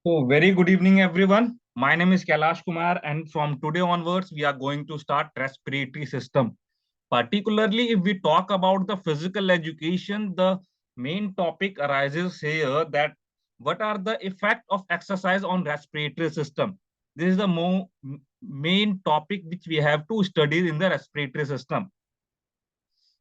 So, very good evening, everyone. My name is Kailash Kumar, and from today onwards, we are going to start respiratory system. Particularly, if we talk about the physical education, the main topic arises here that what are the effect of exercise on respiratory system. This is the main topic which we have to study in the respiratory system.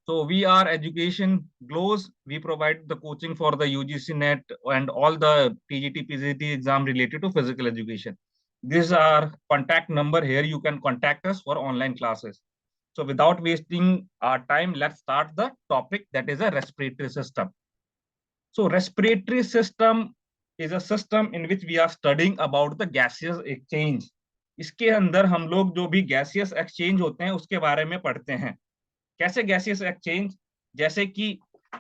So we are education glows. We provide the coaching for the UGC NET and all the TGT, PGT exam related to physical education. This is our contact number here. You can contact us for online classes. So without wasting our time, let's start the topic that is a respiratory system. So respiratory system is a system in which we are studying about the gaseous exchange. इसके अंदर हम लोग जो भी gaseous exchange होते हैं उसके बारे में पढ़ते हैं। कैसे गैसियस एक्सचेंज, जैसे कि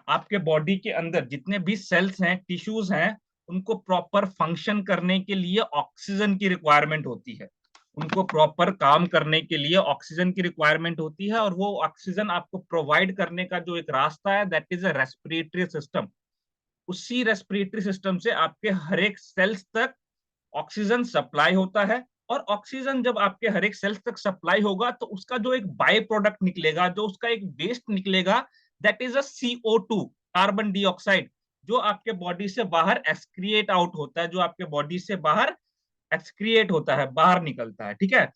आपके बॉडी के अंदर जितने भी सेल्स हैं, टिश्यूज हैं, उनको प्रॉपर फंक्शन करने के लिए ऑक्सीजन की रिक्वायरमेंट होती है। उनको प्रॉपर काम करने के लिए ऑक्सीजन की रिक्वायरमेंट होती है, और वो ऑक्सीजन आपको प्रोवाइड करने का जो एक रास्ता है that is a respiratory system. उसी रेस्पिरेटरी सिस्टम से आपके हर एक सेल्स तक ऑक्सीजन सप्लाई होता है। और ऑक्सीजन जब आपके हर एक सेल्स तक सप्लाई होगा तो उसका जो एक बाय प्रोडक्ट निकलेगा, जो उसका एक वेस्ट निकलेगा, that is a CO2, carbon dioxide, जो आपके बॉडी से बाहर एक्सक्रिएट आउट होता है, जो आपके बॉडी से बाहर एक्सक्रिएट होता है, बाहर निकलता है। ठीक है।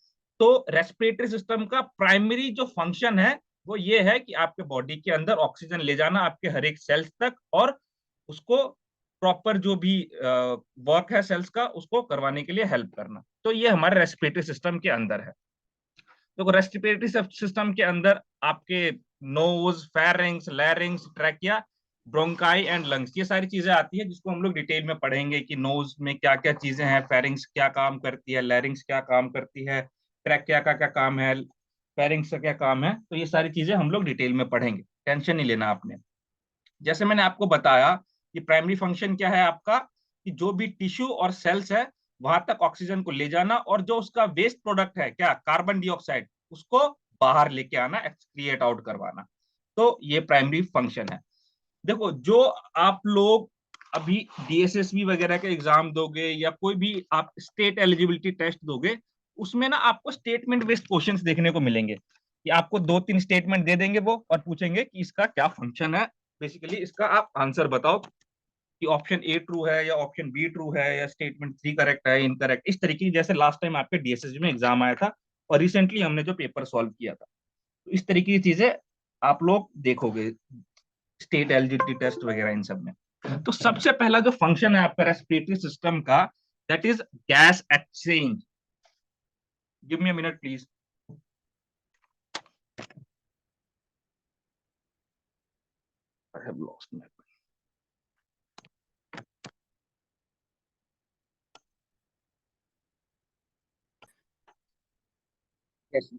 तो रेस्पिरेटरी सिस्टम का प्राइमरी जो फंक्शन है वो ये है कि आपके बॉडी के अंदर ऑक्सीजन ले जाना आपके हर एक सेल्स तक, और उसको प्रॉपर जो भी वर्क है सेल्स का उसको करवाने के लिए हेल्प करना। तो ये हमारे रेस्पिरेटरी सिस्टम के अंदर है। तो रेस्पिरेटरी सिस्टम के अंदर आपके nose, pharynx, larynx, trachea, bronchi and lungs, ये सारी चीजें आती है जिसको हम लोग डिटेल में पढ़ेंगे कि नोज में क्या क्या चीजें हैं, फेरिंग्स क्या काम करती है, लैरिंग्स क्या काम करती है, ट्रैकिया का क्या काम है, फेरिंग्स का क्या काम है। तो ये सारी चीजें हम लोग डिटेल में पढ़ेंगे, टेंशन नहीं लेना आपने। जैसे मैंने आपको बताया कि प्राइमरी फंक्शन क्या है आपका, कि जो भी टिश्यू और सेल्स है वहां तक ऑक्सीजन को ले जाना, और जो उसका वेस्ट प्रोडक्ट है क्या, कार्बन डाइऑक्साइड, उसको बाहर लेके आना, एक्सक्रिएट आउट करवाना। तो ये प्राइमरी फंक्शन है। देखो, जो आप लोग अभी DSSB वगैरह के एग्जाम दोगे या कोई भी आप स्टेट एलिजिबिलिटी टेस्ट दोगे, उसमें ना आपको स्टेटमेंट बेस्ड क्वेश्चंस देखने को मिलेंगे, कि आपको 2-3 स्टेटमेंट दे देंगे वो, और पूछेंगे कि इसका क्या फंक्शन है, बेसिकली इसका आप आंसर बताओ कि ऑप्शन ए ट्रू है या ऑप्शन बी ट्रू है, या स्टेटमेंट 3 करेक्ट है, इनकरेक्ट, इस तरीके की। जैसे लास्ट टाइम आपके DSSB में एग्जाम आया था, और रिसेंटली हमने जो पेपर सॉल्व किया था, तो इस तरीके की चीजें आप लोग देखोगे स्टेट एलिजिबिलिटी टेस्ट वगैरह इन सब में। तो सबसे पहला जो फंक्शन है आपका रेस्पिरेटरी सिस्टम का, that is gas exchange. Give me a minute please. I have lost my.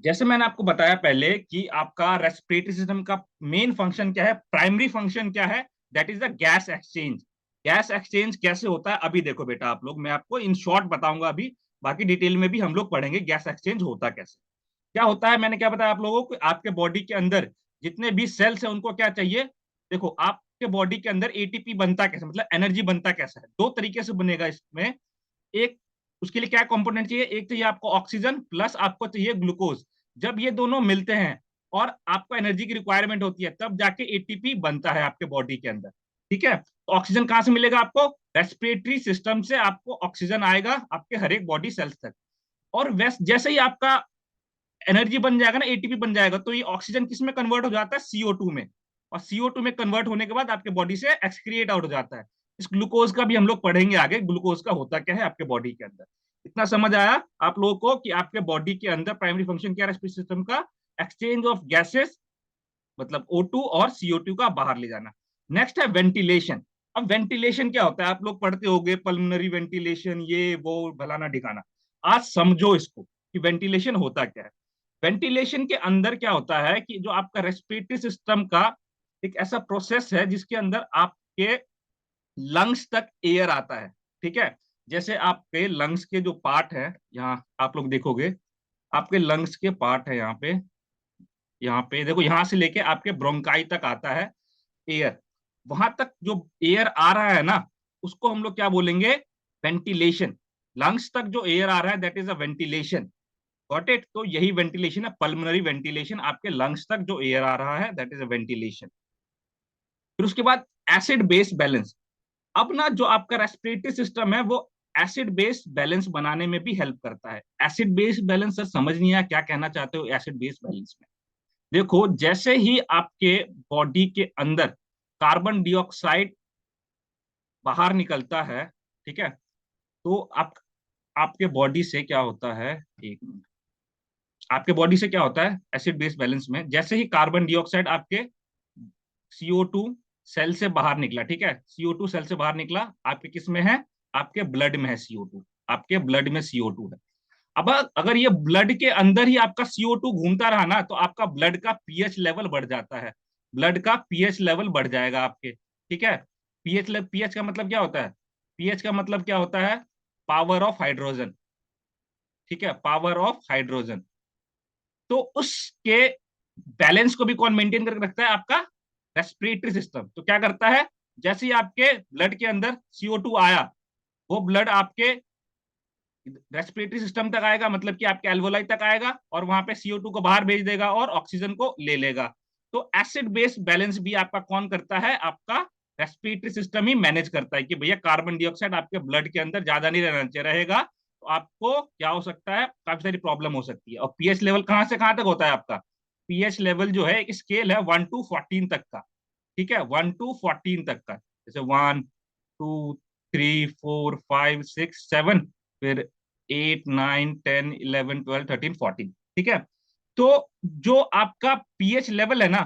जैसे मैंने आपको बताया पहले कि आपका रेस्पिरेटरी सिस्टम का मेन फंक्शन क्या है, प्राइमरी फंक्शन क्या है, that is the gas exchange. Gas exchange कैसे होता है अभी देखो बेटा, आप लोग, मैं आपको इन शॉर्ट बताऊंगा अभी, बाकी डिटेल में भी हम लोग पढ़ेंगे गैस एक्सचेंज होता कैसे, क्या होता है। मैंने क्या बताया आप लोगों को, आपके बॉडी के अंदर जितने भी सेल्स हैं उनको क्या चाहिए। देखो, आपके बॉडी के अंदर ATP बनता कैसे, मतलब एनर्जी बनता कैसा है, दो तरीके से बनेगा इसमें। एक, उसके लिए क्या कंपोनेंट चाहिए, एक चाहिए आपको ऑक्सीजन, प्लस आपको चाहिए ग्लूकोज। जब ये दोनों मिलते हैं और आपको एनर्जी की रिक्वायरमेंट होती है, तब जाके ATP बनता है आपके बॉडी के अंदर। ठीक है। तो ऑक्सीजन कहां से मिलेगा आपको, रेस्पिरेटरी सिस्टम से आपको ऑक्सीजन आएगा आपके हर एक बॉडी सेल्स तक। और वैसे जैसे ही आपका एनर्जी बन जाएगा ना, ATP बन जाएगा, तो ये ऑक्सीजन किस में कन्वर्ट हो जाता है, CO2 में। और CO2 में कन्वर्ट होने के बाद आपके बॉडी से एक्सक्रिएट आउट हो जाता है। इस ग्लूकोज का भी हम लोग पढ़ेंगे आगे, ग्लूकोज का होता क्या है आपके बॉडी के अंदर। इतना समझ आया आप लोगों को कि आपके बॉडी के अंदर प्राइमरी फंक्शन क्या है रेस्पिरेटरी सिस्टम का, एक्सचेंज ऑफ गैसेस, मतलब O2 और CO2 का बाहर ले जाना। नेक्स्ट है वेंटिलेशन। अब वेंटिलेशन क्या होता है, आप लोग पढ़ते होंगे पल्मोनरी वेंटिलेशन, ये वो भलाना ठिकाना। आज समझो इसको कि वेंटिलेशन होता क्या है। वेंटिलेशन के अंदर क्या होता है कि जो आपका रेस्पिरेटरी सिस्टम का एक ऐसा प्रोसेस है जिसके अंदर आपके लंग्स तक एयर आता है। ठीक है। जैसे आपके लंग्स के जो पार्ट है, यहाँ आप लोग देखोगे, आपके लंग्स के पार्ट है यहाँ पे देखो, यहाँ से लेके आपके ब्रोंकाई तक आता है एयर। वहां तक जो एयर आ रहा है ना, उसको हम लोग क्या बोलेंगे, वेंटिलेशन, लंग्स तक जो एयर आ रहा है that is a ventilation, got it. तो यही वेंटिलेशन है, पल्मोनरी वेंटिलेशन, आपके लंग्स तक जो एयर आ रहा है दैट इज अ वेंटिलेशन। फिर उसके बाद एसिड बेस बैलेंस। अब ना जो आपका रेस्पिरेटरी सिस्टम है वो एसिड बेस बैलेंस बनाने में भी हेल्प करता है। एसिड बेस बैलेंस सर समझ नहीं आया क्या कहना चाहते हो एसिड बेस बैलेंस में। देखो जैसे ही आपके बॉडी के अंदर कार्बन डाइऑक्साइड बाहर निकलता है, ठीक है, तो आप आपके बॉडी से क्या होता है, एक मिनट, आपके बॉडी से क्या होता है एसिड बेस बैलेंस में, जैसे ही कार्बन डाइऑक्साइड आपके CO2 सेल से बाहर निकला, ठीक है, CO2 सेल से बाहर निकला, आपके किस में है, आपके ब्लड में है CO2, आपके ब्लड में CO2 है। अब अगर ये ब्लड के अंदर ही आपका CO2 घूमता रहा ना तो आपका ब्लड का पीएच लेवल बढ़ जाता है, ब्लड का पीएच लेवल बढ़ जाएगा आपके, ठीक है। पीएच का मतलब क्या होता है, पीएच का मतलब क्या होता है, पावर ऑफ हाइड्रोजन, ठीक है, पावर ऑफ हाइड्रोजन। तो उसके बैलेंस को भी कौन मेंटेन करके रखता है, आपका रेस्पिरेटरी सिस्टम। तो क्या करता है, जैसे ही आपके ब्लड के अंदर CO2 आया, वो ब्लड आपके रेस्पिरेटरी सिस्टम तक आएगा, मतलब कि आपके एल्वोलाई तक आएगा और वहां पे CO2 को बाहर भेज देगा और ऑक्सीजन को ले लेगा। तो एसिड बेस बैलेंस भी आपका कौन करता है, आपका रेस्पिरेटरी सिस्टम ही मैनेज करता है कि भैया कार्बन डाइऑक्साइड आपके ब्लड के अंदर ज्यादा नहीं रहना चाहिए, रहेगा तो आपको क्या हो सकता है, काफी सारी प्रॉब्लम हो सकती है। और पीएच लेवल कहां से कहां तक होता है आपका, पीएच लेवल जो है एक स्केल है 1 to 14 तक का, ठीक है, 1 to 14 तक का, जैसे 1 2 3 4 5 6 7, फिर 8 9 10 11 12 13 14, ठीक है। तो जो आपका पीएच लेवल है ना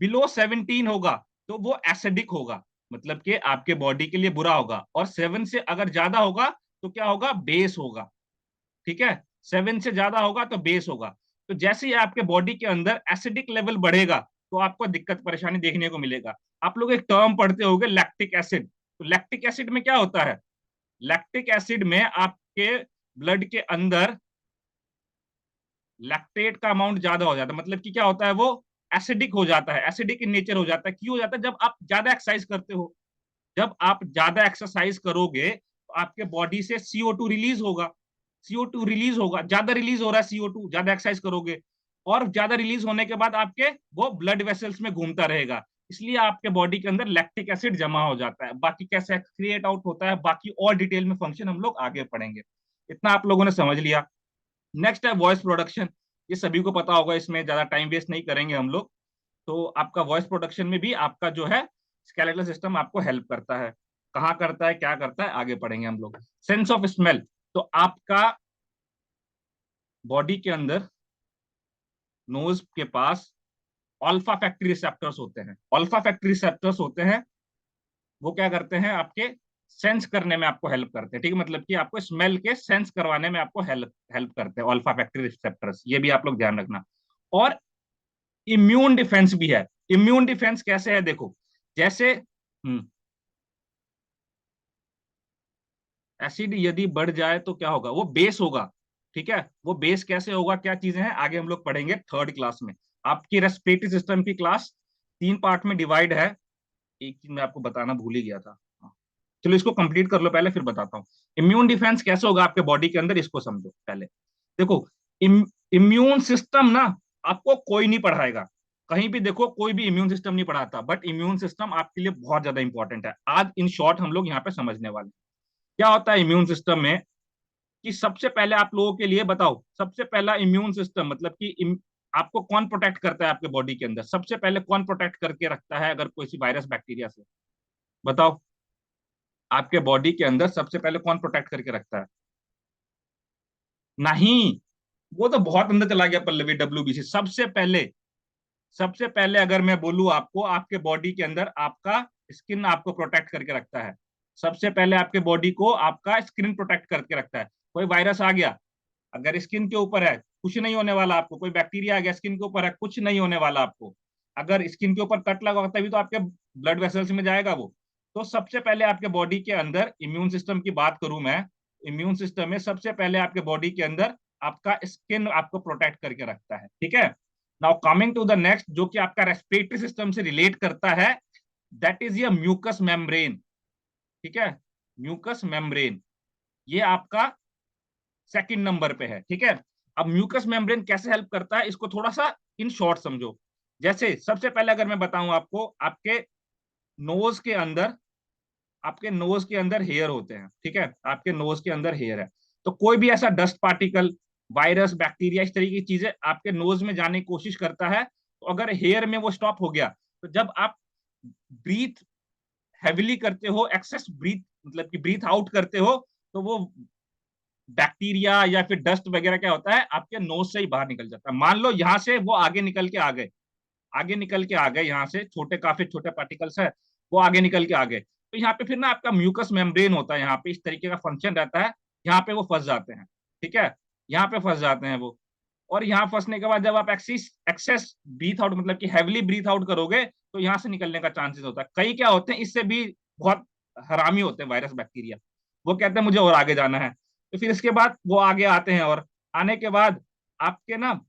बिलो 17 होगा तो वो एसिडिक होगा, मतलब कि आपके बॉडी के लिए बुरा होगा, और 7 से अगर ज्यादा होगा तो क्या होगा, बेस होगा, ठीक है, 7 से ज्यादा होगा तो बेस होगा। तो जैसे ही आपके बॉडी के अंदर एसिडिक लेवल बढ़ेगा तो आपको दिक्कत परेशानी देखने को मिलेगा। आप लोग एक टर्म पढ़ते होंगे लैक्टिक एसिड, तो लैक्टिक एसिड में क्या होता है, लैक्टिक एसिड में आपके ब्लड के अंदर लैक्टेट का अमाउंट ज्यादा हो जाता है, मतलब कि क्या होता है, वो एसिडिक हो जाता है, एसिडिक इन नेचर हो जाता है। क्यों हो जाता है, जब आप ज्यादा एक्सरसाइज करते हो, जब आप ज्यादा एक्सरसाइज करोगे तो आपके बॉडी से CO2 रिलीज होगा, CO2 रिलीज होगा, ज्यादा रिलीज हो रहा है CO2, ज्यादा एक्सरसाइज करोगे, और ज्यादा रिलीज होने के बाद आपके वो ब्लड वेसल्स में घूमता रहेगा, इसलिए आपके बॉडी के अंदर लैक्टिक एसिड जमा हो जाता है। बाकी कैसे क्रिएट आउट होता है, बाकी और डिटेल में फंक्शन हम लोग आगे पढ़ेंगे। इतना आप लोगों ने समझ लिया। नेक्स्ट है वॉइस प्रोडक्शन, ये सभी को पता होगा, इसमें ज्यादा टाइम वेस्ट नहीं करेंगे हम लोग। तो आपका वॉइस प्रोडक्शन में भी आपका जो है स्केलेटल सिस्टम आपको हेल्प करता है, कहाँ करता है, क्या करता है, आगे पढ़ेंगे हम लोग। सेंस ऑफ स्मेल, तो आपका बॉडी के अंदर नोज के पास ऑल्फा फैक्ट्री रिसेप्टर्स होते हैं, ऑल्फा फैक्ट्री रिसेप्टर्स होते हैं, वो क्या करते हैं, आपके सेंस करने में आपको हेल्प करते हैं, ठीक है, मतलब कि आपको स्मेल के सेंस करवाने में आपको हेल्प हेल्प करते हैं ऑल्फा फैक्ट्री रिसेप्टर्स, ये भी आप लोग ध्यान रखना। और इम्यून डिफेंस भी है। इम्यून डिफेंस कैसे है, देखो जैसे एसिड यदि बढ़ जाए तो क्या होगा, वो बेस होगा, ठीक है, वो बेस कैसे होगा, क्या चीजें हैं, आगे हम लोग पढ़ेंगे थर्ड क्लास में। आपकी रेस्पिरेटरी सिस्टम की क्लास 3 पार्ट में डिवाइड है, एक चीज मैं आपको बताना भूल ही गया था। हाँ, चलो इसको कंप्लीट कर लो पहले फिर बताता हूँ। इम्यून डिफेंस कैसे होगा आपके बॉडी के अंदर, इसको समझो पहले। देखो इम्यून सिस्टम ना आपको कोई नहीं पढ़ाएगा, कहीं भी देखो कोई भी इम्यून सिस्टम नहीं पढ़ाता, बट इम्यून सिस्टम आपके लिए बहुत ज्यादा इंपॉर्टेंट है। आज इन शॉर्ट हम लोग यहाँ पे समझने वाले हैं। क्या होता है इम्यून सिस्टम में, कि सबसे पहले आप लोगों के लिए बताओ, सबसे पहला इम्यून सिस्टम मतलब कि आपको कौन प्रोटेक्ट करता है आपके बॉडी के अंदर, सबसे पहले कौन प्रोटेक्ट करके रखता है अगर कोई सी वायरस बैक्टीरिया से, बताओ, आपके बॉडी के अंदर सबसे पहले कौन प्रोटेक्ट करके रखता है, नहीं, वो तो बहुत अंदर चला गया पल्लवी, WBC सबसे पहले अगर मैं बोलूं आपको, आपके बॉडी के अंदर आपका स्किन आपको प्रोटेक्ट करके रखता है, सबसे पहले आपके बॉडी को आपका स्किन प्रोटेक्ट करके रखता है। कोई वायरस आ गया अगर स्किन के ऊपर है कुछ नहीं होने वाला आपको, कोई बैक्टीरिया आ गया स्किन के ऊपर है कुछ नहीं होने वाला आपको, अगर स्किन के ऊपर कट लगा तभी तो आपके ब्लड वेसल्स में जाएगा वो। तो सबसे पहले आपके बॉडी के अंदर इम्यून सिस्टम की बात करूं मैं, इम्यून सिस्टम में सबसे पहले आपके बॉडी के अंदर आपका स्किन आपको प्रोटेक्ट करके रखता है, ठीक है। Now coming to the next जो कि आपका रेस्पिरेटरी सिस्टम से रिलेट करता है, that is your mucus membrane, ठीक है, म्यूकस मेम्ब्रेन। ये आपका सेकंड नंबर पे है, ठीक है। अब म्यूकस मेम्ब्रेन कैसे हेल्प करता है, इसको थोड़ा सा इन शॉर्ट समझो। जैसे सबसे पहले अगर मैं बताऊं आपको, नोज के अंदर आपके नोज के अंदर हेयर होते हैं, ठीक है, आपके नोज के अंदर हेयर है। तो कोई भी ऐसा डस्ट पार्टिकल, वायरस, बैक्टीरिया, इस तरीके की चीजें आपके नोज में जाने की कोशिश करता है, तो अगर हेयर में वो स्टॉप हो गया, तो जब आप ब्रीथ हैविली करते हो, एक्सेस ब्रीथ मतलब कि ब्रीथ आउट करते हो, तो वो बैक्टीरिया या फिर डस्ट वगैरह क्या होता है, आपके नोज से ही बाहर निकल जाता है। मान लो यहां से वो आगे निकल के आ गए, आगे निकल के आ गए, यहाँ से छोटे, काफी छोटे पार्टिकल्स है, वो आगे निकल के आ गए, तो यहाँ पे फिर ना आपका म्यूकस मेम्ब्रेन होता है, यहाँ पे इस तरीके का फंक्शन रहता है, यहाँ पे वो फंस जाते हैं, ठीक है, यहाँ पे फंस जाते हैं वो। और यहाँ फंसने के बाद जब आप एक्सेस एक्सेस ब्रीथ आउट मतलब कि हैविली ब्रीथ आउट करोगे, तो यहाँ से निकलने का चांसेस होता है। कई क्या होते हैं, इससे भी बहुत हरामी होते हैं वायरस, बैक्टीरिया, वो कहते हैं मुझे और आगे जाना है, तो फिर इसके बाद वो आगे आते हैं, और आने के बाद आपके ना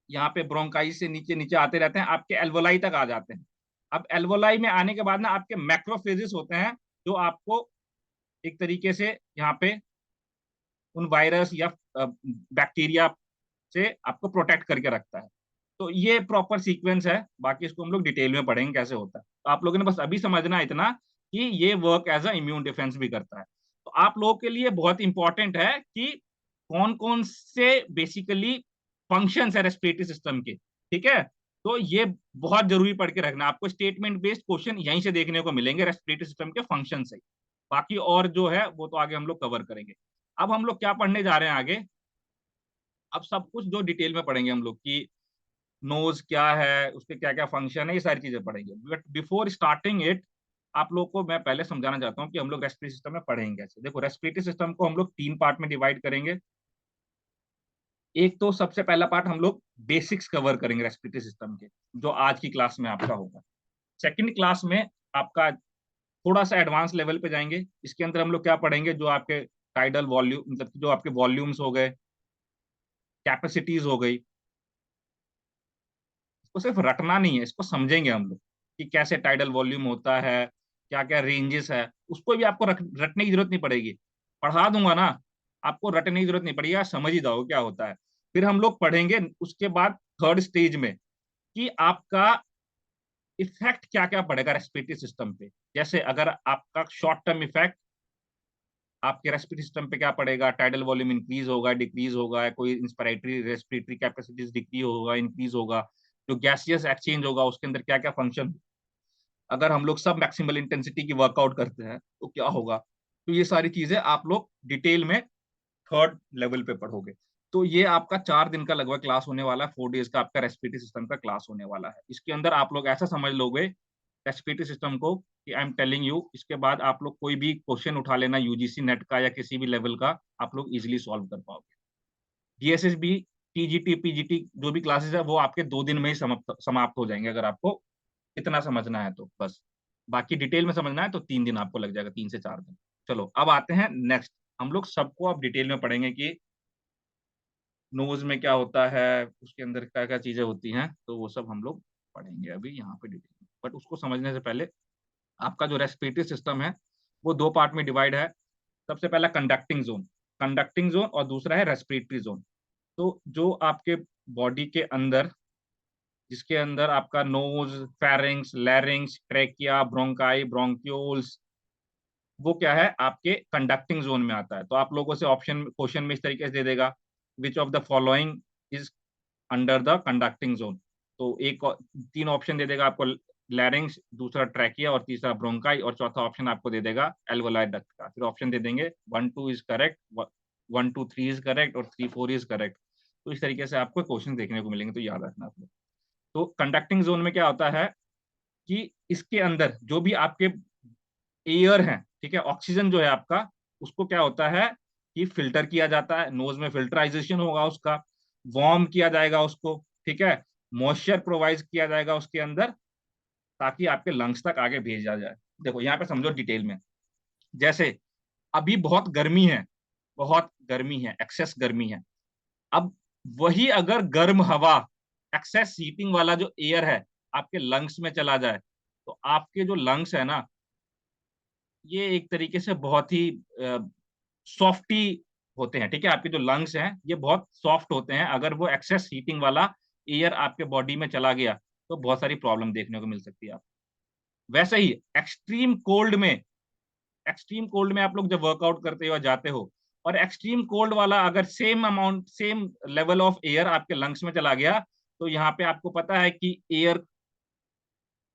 यहाँ पे ब्रोंकाई से नीचे नीचे आते रहते हैं, आपके एल्वोलाई तक आ जाते हैं। अब एल्वोलाई में आने के बाद ना आपके मैक्रोफेजेस होते हैं, जो आपको एक तरीके से यहाँ पे उन वायरस या बैक्टीरिया से आपको प्रोटेक्ट करके रखता है। तो ये प्रॉपर सीक्वेंस है, बाकी इसको हम लोग डिटेल में पढ़ेंगे कैसे होता है। तो आप लोगों ने बस अभी समझना है इतना कि ये work as a immune defence भी करता है। तो आप लोगों के लिए बहुत इंपॉर्टेंट है कि कौन कौन से बेसिकली फंक्शंस है रेस्पिरेटरी सिस्टम के, ठीक है। तो ये बहुत जरूरी पढ़ के रखना, आपको स्टेटमेंट बेस्ड क्वेश्चन यहीं से देखने को मिलेंगे रेस्पिरेटरी सिस्टम के फंक्शन से। बाकी और जो है वो तो आगे हम लोग कवर करेंगे। अब हम लोग क्या पढ़ने जा रहे हैं आगे, अब सब कुछ जो डिटेल में पढ़ेंगे हम लोग कि नोज क्या है, उसके क्या क्या फंक्शन है, ये सारी चीजें पढ़ेंगे। बट बिफोर स्टार्टिंग इट, आप लोग को मैं पहले समझाना चाहता हूँ कि हम लोग रेस्पिरेटरी सिस्टम में पढ़ेंगे कैसे। देखो, रेस्पिरेटरी सिस्टम को हम लोग तीन पार्ट में डिवाइड करेंगे। एक तो सबसे पहला पार्ट हम लोग बेसिक्स कवर करेंगे रेस्पिरेटरी सिस्टम के, जो आज की क्लास में आपका होगा। सेकंड क्लास में आपका थोड़ा सा एडवांस लेवल पे जाएंगे, इसके अंदर हम लोग क्या पढ़ेंगे, जो आपके टाइडल वॉल्यूम मतलब जो आपके वॉल्यूम्स हो गए, कैपेसिटीज हो गई, इसको सिर्फ रटना नहीं है, इसको समझेंगे हम लोग कि कैसे टाइडल वॉल्यूम होता है, क्या क्या रेंजेस है, उसको भी आपको रटने की जरूरत नहीं पड़ेगी, पढ़ा दूंगा ना, आपको रटने की जरूरत नहीं पड़ेगी, आप समझ ही जाओ क्या होता है। फिर हम लोग पढ़ेंगे उसके बाद थर्ड स्टेज में कि आपका इफेक्ट क्या क्या पड़ेगा रेस्पिरेटरी सिस्टम पे। जैसे अगर आपका शॉर्ट टर्म इफेक्ट आपके रेस्पिरेटरी सिस्टम पे क्या पड़ेगा, टाइडल वॉल्यूम इंक्रीज होगा, डिक्रीज होगा, कोई इंस्पिरेटरी रेस्पिरेटरी कैपेसिटीज डिक्रीज होगा, इंक्रीज होगा, जो गैसियस एक्सचेंज होगा उसके अंदर क्या क्या फंक्शन, अगर हम लोग सब मैक्सिमल इंटेंसिटी की वर्कआउट करते हैं तो क्या होगा। तो ये सारी चीजें आप लोग डिटेल में थर्ड लेवल पे पढ़ोगे। तो ये आपका 4 दिन का लगभग क्लास होने वाला है, 4 डेज का आपका रेस्पिरेटरी सिस्टम का क्लास होने वाला है। इसके अंदर आप लोग ऐसा समझ लोगे रेस्पिरेटरी सिस्टम को कि आई एम टेलिंग यू, इसके बाद आप लोग कोई भी क्वेश्चन उठा लेना यूजीसी नेट का या किसी भी लेवल का, आप लोग इजिली सॉल्व कर पाओगे। डीएसएसबी, टीजीटी, पीजीटी जो भी क्लासेस है वो आपके 2 दिन में ही समाप्त हो जाएंगे, अगर आपको इतना समझना है तो बस। बाकी डिटेल में समझना है तो 3 दिन आपको लग जाएगा, 3 से 4 दिन। चलो अब आते हैं नेक्स्ट, हम लोग सबको अब डिटेल में पढ़ेंगे कि नोज में क्या होता है, उसके अंदर क्या क्या चीजें होती हैं, तो वो सब हम लोग पढ़ेंगे अभी यहाँ पे डिटेल में। बट उसको समझने से पहले आपका जो रेस्पिरेटरी सिस्टम है वो 2 पार्ट में डिवाइड है। सबसे पहला कंडक्टिंग जोन और दूसरा है रेस्पिरेटरी जोन। तो जो आपके बॉडी के अंदर, जिसके अंदर आपका nose, pharynx, larynx, trachea, bronchi, bronchioles, वो क्या है आपके कंडक्टिंग जोन में आता है। तो आप लोगों से ऑप्शन क्वेश्चन में इस तरीके से दे देगा, विच of the following is under the conducting zone. तो एक 3 ऑप्शन दे देगा आपको, लैरिंग्स, दूसरा ट्रैकिया और तीसरा ब्रोंकाई, और चौथा ऑप्शन आपको दे देगा एल्वोलाई डक्ट का। फिर ऑप्शन दे देंगे 1 2 इज करेक्ट, 1 2 3 इज करेक्ट और 3 4 इज करेक्ट। तो इस तरीके से आपको क्वेश्चन देखने को मिलेंगे, तो याद रखना आप लोग। तो कंडक्टिंग जोन में क्या होता है कि इसके अंदर जो भी आपके एयर है, ठीक है, ऑक्सीजन जो है आपका, उसको क्या होता है कि फिल्टर किया जाता है, नोज में फिल्टराइजेशन होगा उसका, वार्म किया जाएगा उसको, ठीक है, मॉइस्चर प्रोवाइड किया जाएगा उसके अंदर, ताकि आपके लंग्स तक आगे भेजा जाए। देखो यहाँ पे समझो डिटेल में, जैसे अभी बहुत गर्मी है, बहुत गर्मी है, एक्सेस गर्मी है। अब वही अगर गर्म हवा, एक्सेस हीटिंग वाला जो एयर है आपके लंग्स में चला जाए, तो आपके जो लंग्स है ना, ये एक तरीके से बहुत ही सॉफ्टी होते हैं, ठीक है। आपके जो लंग्स हैं ये बहुत सॉफ्ट होते हैं। अगर वो एक्सेस हीटिंग वाला एयर आपके बॉडी में चला गया तो बहुत सारी प्रॉब्लम देखने को मिल सकती है आप। वैसे ही एक्सट्रीम कोल्ड में आप लोग जब वर्कआउट करते हो जाते हो, और एक्सट्रीम कोल्ड वाला अगर सेम लेवल ऑफ एयर आपके लंग्स में चला गया, तो यहाँ पे आपको पता है कि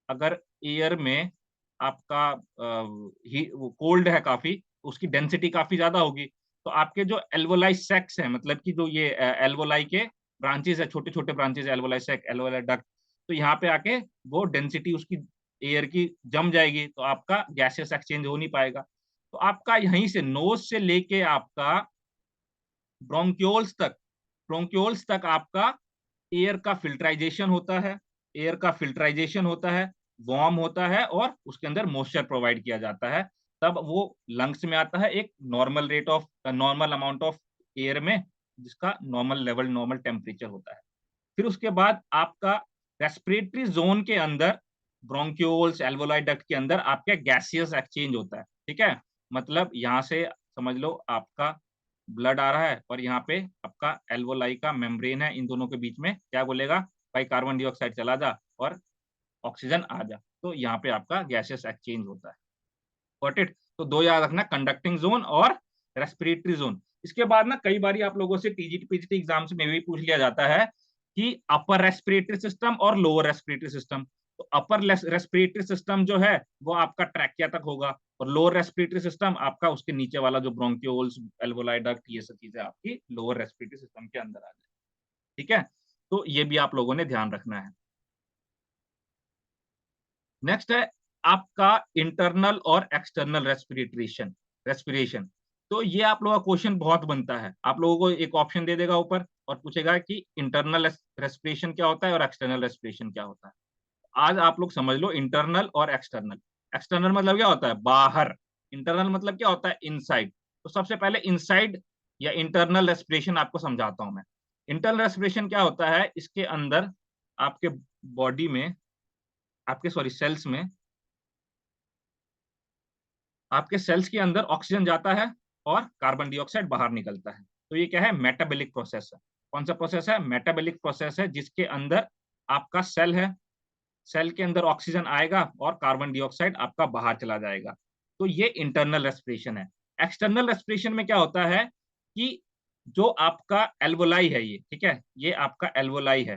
अगर एयर में आपका वो कोल्ड है काफी, उसकी डेंसिटी काफी ज्यादा होगी, तो आपके जो एल्वोलाई सेक्स है, मतलब कि जो ये एल्वोलाई के ब्रांचेस है, छोटे छोटे ब्रांचेस, एल्वोलाई सेक, एल्वोलाई डक्ट, तो यहाँ पे आके वो डेंसिटी उसकी एयर की जम जाएगी, तो आपका गैसेस एक्सचेंज हो नहीं पाएगा। तो आपका यहीं से नोज से लेके आपका ब्रोंक्योल्स तक ब्रोंक्योल्स तक आपका एयर का फिल्ट्राइजेशन होता है। एयर का फिल्ट्राइजेशन होता है, वार्म होता है, और उसके अंदर मॉइस्चर प्रोवाइड किया जाता है। तब वो लंग्स में आता है एक नॉर्मल अमाउंट ऑफ एयर में, जिसका नॉर्मल लेवल, नॉर्मल टेम्परेचर होता है। फिर उसके बाद आपका रेस्पिरेटरी जोन के अंदर, ब्रोंक्यूल्स, एल्वोलाई डक्ट के अंदर आपका गैसियस एक्सचेंज होता है, ठीक है। मतलब यहाँ से समझ लो आपका ब्लड आ रहा है, और यहाँ पे आपका एल्वोलाई का मेम्ब्रेन है, इन दोनों के बीच में क्या बोलेगा, भाई कार्बन डाइऑक्साइड चला जा और ऑक्सीजन आ जा, तो यहाँ पे आपका गैसियस एक्सचेंज होता है। Got it. तो दो याद रखना, कंडक्टिंग जोन और रेस्पिरेटरी जोन। इसके बाद ना कई बार आप लोगों से टीजीटी पीजीटी एग्जाम्स में भी पूछ लिया जाता है कि अपर रेस्पिरेटरी सिस्टम और लोअर रेस्पिरेटरी सिस्टम। तो अपर रेस्पिरेटरी सिस्टम जो है वो आपका ट्रैकिया तक होगा, और लोअर रेस्पिरेटरी सिस्टम आपका उसके नीचे वाला जो ब्रोंक्यूल्स, एल्वोलाई डक्ट, ये सब चीजें आपकी लोअर रेस्पिरेटरी सिस्टम के अंदर आ जाए, ठीक है। तो ये भी आप लोगों ने ध्यान रखना है। नेक्स्ट है आपका इंटरनल और एक्सटर्नल रेस्पिरेशन। तो ये आप लोगों का क्वेश्चन बहुत बनता है। आप लोगों को एक ऑप्शन दे देगा ऊपर और पूछेगा कि इंटरनल रेस्पिरेशन क्या होता है और एक्सटर्नल रेस्पिरेशन क्या होता है। आज आप लोग समझ लो इंटरनल और एक्सटर्नल। एक्सटर्नल मतलब क्या होता है, बाहर। इंटरनल मतलब क्या होता है, इनसाइड। तो सबसे पहले इनसाइड या इंटरनल रेस्पिरेशन आपको समझाता हूं मैं। इंटरनल रेस्पिरेशन क्या होता है, इसके अंदर आपके बॉडी में, आपके सॉरी सेल्स में, आपके सेल्स के अंदर ऑक्सीजन जाता है और कार्बन डाइऑक्साइड बाहर निकलता है। तो ये क्या है, मेटाबॉलिक प्रोसेस है। कौन सा प्रोसेस है, मेटाबॉलिक प्रोसेस है, जिसके अंदर आपका सेल है, सेल के अंदर ऑक्सीजन आएगा और कार्बन डाइऑक्साइड आपका बाहर चला जाएगा। तो ये इंटरनल रेस्पिरेशन है। एक्सटर्नल रेस्पिरेशन में क्या होता है कि जो आपका एल्वोलाई है, ये ठीक है, ये आपका एल्वोलाई है,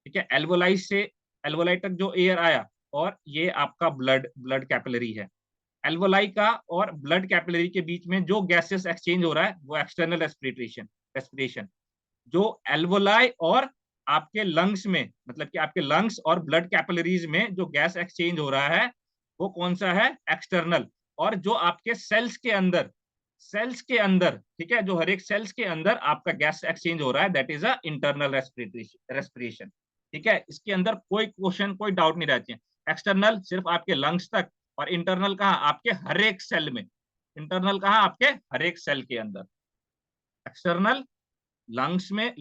ठीक है। एल्वोलाई तक जो एयर आया, और ये आपका ब्लड ब्लड कैपिलरी है। एल्वोलाई का और ब्लड कैपिलरी के बीच में जो गैसेस एक्सचेंज हो रहा है वो एक्सटर्नल रेस्पिरेशन। जो एल्वोलाई और आपके लंग्स में, मतलब कि आपके लंग्स और ब्लड कैपिलरीज में जो गैस एक्सचेंज हो रहा है वो कौन सा है, एक्सटर्नल। और जो आपके सेल्स के अंदर ठीक है, जो हर एक सेल्स के अंदर आपका गैस एक्सचेंज हो रहा है, that is a internal respiration, ठीक है। इसके अंदर कोई क्वेश्चन, कोई डाउट नहीं रहती है। एक्सटर्नल सिर्फ आपके लंग्स तक, और इंटरनल कहाँ, आपके हर एक सेल में। इंटरनल कहाँ, आपके हर एक सेल के अंदर। एक्सटर्नल लंग्स में,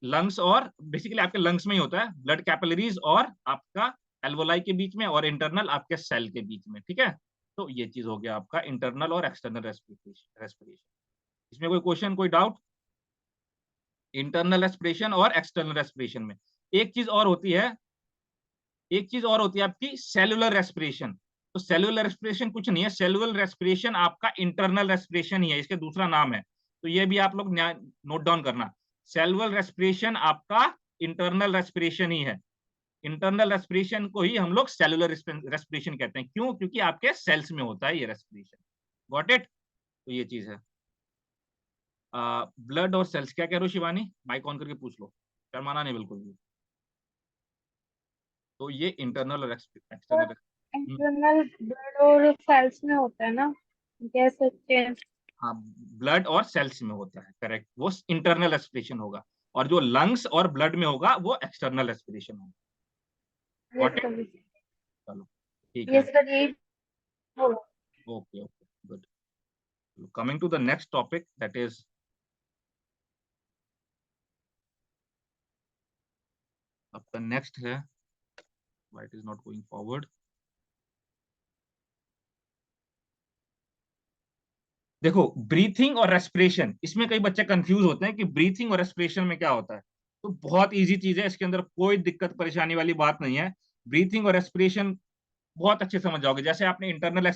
लंग्स और बेसिकली आपके लंग्स में ही होता है, ब्लड कैपिलरीज और आपका एल्वोलाई के बीच में, और इंटरनल आपके सेल के बीच में, ठीक है। तो ये चीज हो गया आपका इंटरनल और एक्सटर्नल रेस्पिरेशन। इसमें कोई क्वेश्चन, कोई डाउट, इंटरनल रेस्पिरेशन और एक्सटर्नल रेस्पिरेशन में। एक चीज और होती है, आपकी सेलुलर रेस्पिरेशन। तो सेलुलर रेस्पिरेशन कुछ नहीं है, सेलुलर रेस्पिरेशन आपका इंटरनल रेस्पिरेशन ही है, इसके दूसरा नाम है। तो ये भी आप लोग नोट डाउन करना। सेलुलर रेस्पिरेशन आपका इंटरनल रेस्पिरेशन ही है। इंटरनल रेस्पिरेशन को ही हम लोग सेलुलर रेस्पिरेशन कहते हैं। क्यों, क्योंकि आपके सेल्स में होता है ये रेस्पिरेशन। Got it. तो ये चीज है। ब्लड और सेल्स, क्या कह रहे हो शिवानी, माइक ऑन करके पूछ लो, शर्माना नहीं बिल्कुल भी। तो ये इंटरनल और एक्सटर्नल। इंटरनल ब्लड और सेल्स में होता है ना, गैस एक्सचेंज। हाँ, ब्लड और सेल्स में होता है, करेक्ट, वो इंटरनल रेस्पिरेशन होगा। और जो लंग्स और ब्लड में होगा वो एक्सटर्नल रेस्पिरेशन होगा। Yes got it. सर। चलो ठीक है। यस सर, यही होगा। Okay okay, good. Coming to the next topic, that is आपका नेक्स्ट है, why it is not going forward. देखो, ब्रीथिंग और रेस्पिरेशन, इसमें कई बच्चे कंफ्यूज होते हैं कि ब्रीथिंग और रेस्पिरेशन में क्या होता है। तो बहुत इजी चीज है, इसके अंदर कोई दिक्कत परेशानी वाली बात नहीं है। ब्रीथिंग और रेस्पिरेशन बहुत अच्छे समझ जाओगे। जैसे आपने इंटरनल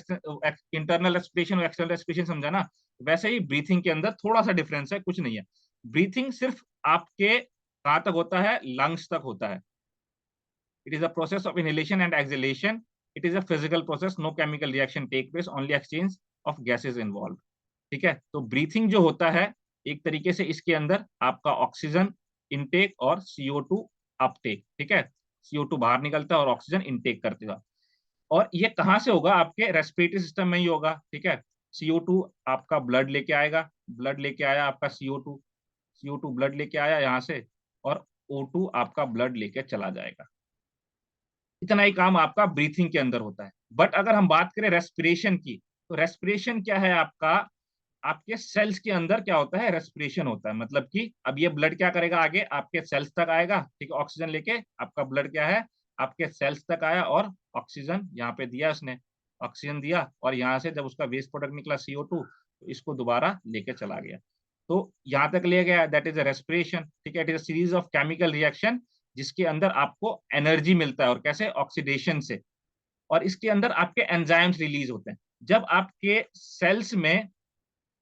रेस्पिरेशन और एक्सटर्नल रेस्पिरेशन समझा ना, वैसे ही ब्रीथिंग के अंदर थोड़ा सा डिफरेंस है, कुछ नहीं है। ब्रीथिंग सिर्फ आपके कहाँ तक होता है, लंग्स तक होता है। It is a process of inhalation and exhalation. It is a physical process, no chemical reaction take place, only exchange of gases involve. ठीक है, तो ब्रीथिंग जो होता है, एक तरीके से इसके अंदर आपका ऑक्सीजन इनटेक और CO2 अपटेक। ठीक है, CO2 बाहर निकलता है और ऑक्सीजन इनटेक करते हैं। और ये कहाँ से होगा, आपके रेस्पिरेटरी सिस्टम में ही होगा। ठीक है, CO2 आपका ब्लड लेके आएगा, ब्लड लेके आया आपका CO2 ब्लड लेके आया यहाँ से, और O2 आपका ब्लड लेके चला जाएगा। इतना ही काम आपका ब्रीथिंग के अंदर होता है। बट अगर हम बात करें रेस्पिरेशन की, तो रेस्पिरेशन क्या है आपका, आपके सेल्स के अंदर क्या होता है, रेस्पिरेशन होता है। मतलब कि अब ये ब्लड क्या करेगा, आगे आपके सेल्स तक आएगा। ठीक है, ऑक्सीजन लेके आपका ब्लड क्या है, आपके सेल्स तक आया, और ऑक्सीजन यहाँ पे दिया उसने, ऑक्सीजन दिया, और यहाँ से जब उसका वेस्ट प्रोडक्ट निकला CO2, तो इसको दोबारा लेके चला गया। तो यहाँ तक ले गया, दैट इज अ रेस्पिरेशन। ठीक है, it is a series of chemical reaction जिसके अंदर आपको एनर्जी मिलता है, और कैसे, ऑक्सीडेशन से। और इसके अंदर आपके एंजाइम्स रिलीज होते हैं। जब आपके सेल्स में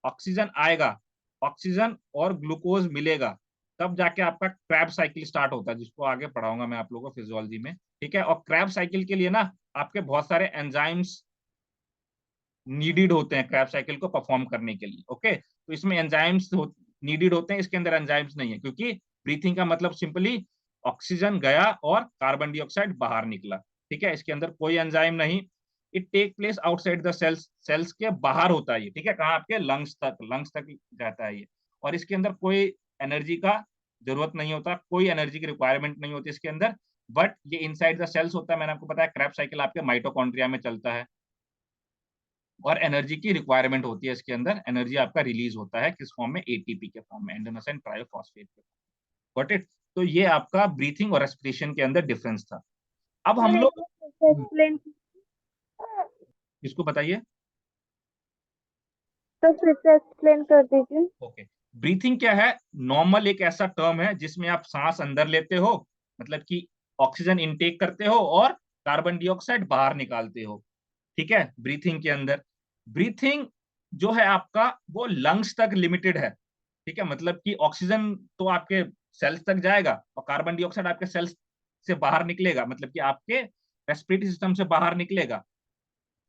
ऑक्सीजन आएगा, ऑक्सीजन और ग्लूकोज मिलेगा, तब जाके आपका क्रैब साइकिल स्टार्ट होता है, जिसको आगे पढ़ाऊंगा मैं आप लोगों को फिजियोलॉजी में। ठीक है, और क्रैब साइकिल के लिए ना आपके बहुत सारे एंजाइम्स नीडेड होते हैं क्रैब साइकिल को परफॉर्म करने के लिए। ओके, तो इसमें एंजाइम्स नीडेड होते हैं, इसके अंदर एंजाइम्स नहीं है, क्योंकि ब्रीथिंग का मतलब सिंपली ऑक्सीजन गया और कार्बन डाइऑक्साइड बाहर निकला। ठीक है, इसके अंदर कोई एंजाइम नहीं। It take place outside the cells, cells के बाहर होता है ये। ठीक है, कहाँ, आपके लंग्स तक जाता है ये। और इसके अंदर कोई एनर्जी का जरूरत नहीं होता, कोई एनर्जी की रिक्वायरमेंट नहीं होती इसके अंदर। बट ये इनसाइड द सेल्स होता है। मैंने आपको बताया क्रैब साइकिल आपके माइटोकॉन्ड्रिया में चलता है, और एनर्जी की रिक्वायरमेंट होती है इसके अंदर। एनर्जी आपका रिलीज होता है किस फॉर्म में, ATP के फॉर्म में, एंडोनेसिन ट्राइफॉस्फेट के। Got it. तो ये आपका ब्रीथिंग और रेस्पिरेशन के अंदर डिफरेंस था। अब हम सर एक लोग, बार एक्सप्लेन, इसको बताइए। तो फिर से एक्सप्लेन कर दीजिए। ओके, ब्रीथिंग क्या है, नॉर्मल एक ऐसा टर्म है जिसमें आप सांस अंदर लेते हो, मतलब कि ऑक्सीजन इनटेक करते हो और कार्बन डाइऑक्साइड बाहर निकालते हो। ठीक है, ब्रीथिंग के अंदर, ब्रीथिंग जो है आपका, वो लंग्स तक लिमिटेड है। ठीक है, मतलब कि ऑक्सीजन तो आपके सेल्स तक जाएगा, और कार्बन डाइऑक्साइड आपके सेल्स से बाहर निकलेगा, मतलब कि आपके रेस्पिरेटरी सिस्टम से बाहर निकलेगा।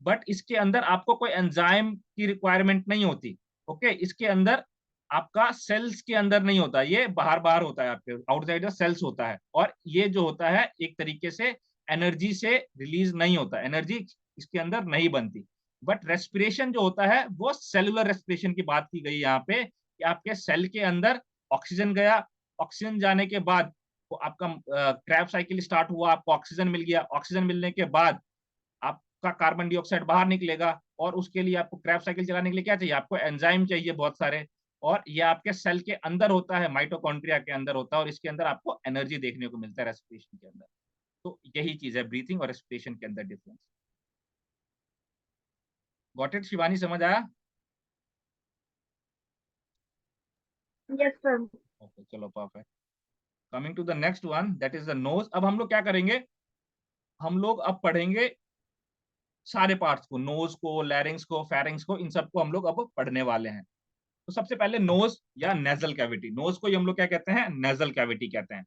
बट इसके अंदर आपको कोई एंजाइम की रिक्वायरमेंट नहीं होती। ओके, इसके अंदर आपका सेल्स के अंदर नहीं होता, ये बाहर बाहर होता है, आपके आउटसाइड सेल्स होता है। और ये जो होता है, एक तरीके से एनर्जी से रिलीज नहीं होता, एनर्जी इसके अंदर नहीं बनती। बट रेस्पिरेशन जो होता है, वो सेलुलर रेस्पिरेशन की बात की गई यहाँ पे, कि आपके सेल के अंदर ऑक्सीजन गया, ऑक्सीजन जाने के बाद वो आपका क्रैब साइकिल स्टार्ट हुआ, आपको ऑक्सीजन मिल गया, ऑक्सीजन मिलने के बाद आपका कार्बन डाइऑक्साइड बाहर निकलेगा। और उसके लिए आपको क्रैब साइकिल चलाने के लिए क्या चाहिए, आपको एंजाइम चाहिए बहुत सारे। और ये आपके सेल के अंदर होता है, माइटोकॉन्ड्रिया के अंदर होता है, और इसके अंदर आपको एनर्जी देखने को मिलता है रेस्पिरेशन के अंदर। तो यही चीज है ब्रीथिंग और रेस्पिरेशन के अंदर डिफरेंस। गॉट इट शिवानी, समझ आया? Yes sir. ओके, चलो perfect. Coming to the next one, that is the nose. अब हम लोग क्या करेंगे, हम लोग अब पढ़ेंगे सारे पार्ट्स को, नोज को, लैरिंग्स को, फेरिंग्स को, इन सबको हम लोग अब पढ़ने वाले हैं। तो सबसे पहले नोज या नेजल कैविटी, नोज को ही हम लोग क्या कहते हैं, नेजल कैविटी कहते हैं।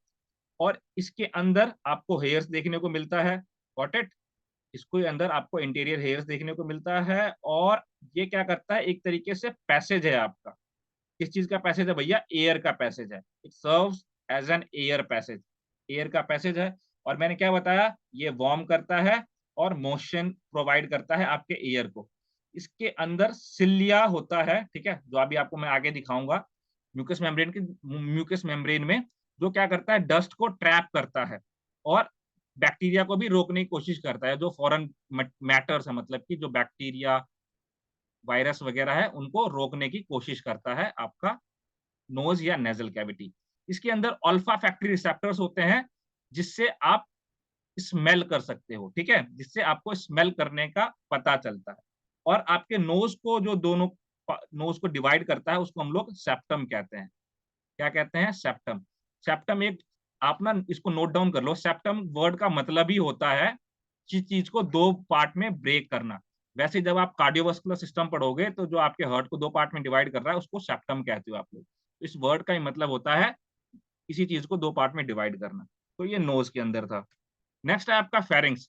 और इसके अंदर आपको हेयर्स देखने को मिलता है। Got it. इसको अंदर आपको इंटीरियर हेयर्स देखने को मिलता है। और ये क्या करता है, एक तरीके से पैसेज है आपका। किस चीज का पैसेज है भैया, एयर का पैसेज है। It serves as an air passage, air का पैसेज है। और मैंने क्या बताया, ये वार्म करता है और मोशन प्रोवाइड करता है आपके एयर को। इसके अंदर सिलिया होता है, ठीक है, जो अभी आपको मैं आगे दिखाऊंगा। म्यूकस मेम्ब्रेन में जो क्या करता है, डस्ट को ट्रैप करता है, और बैक्टीरिया को भी रोकने की कोशिश करता है। जो फॉरेन मैटर्स है, मतलब कि जो बैक्टीरिया, वायरस वगैरह है, उनको रोकने की कोशिश करता है आपका नोज या नेजल कैविटी। इसके अंदर अल्फा फैक्ट्री रिसेप्टर्स होते हैं, जिससे आप स्मेल कर सकते हो। ठीक है, जिससे आपको स्मेल करने का पता चलता है। और आपके नोज को जो दोनों नोज को डिवाइड करता है उसको हम लोग सेप्टम कहते हैं। क्या कहते हैं? सेप्टम। सेप्टम एक, आप ना इसको नोट डाउन कर लो, सेप्टम वर्ड का मतलब ही होता है चीज को दो पार्ट में ब्रेक करना। वैसे जब आप कार्डियोवास्कुलर सिस्टम पढ़ोगे तो जो आपके हार्ट को दो पार्ट में डिवाइड कर रहा है उसको सेप्टम कहते हो आप लोग। इस वर्ड का ही मतलब होता है किसी चीज को दो पार्ट में डिवाइड करना। तो ये नोज के अंदर था। नेक्स्ट है आपका फेरिंग्स।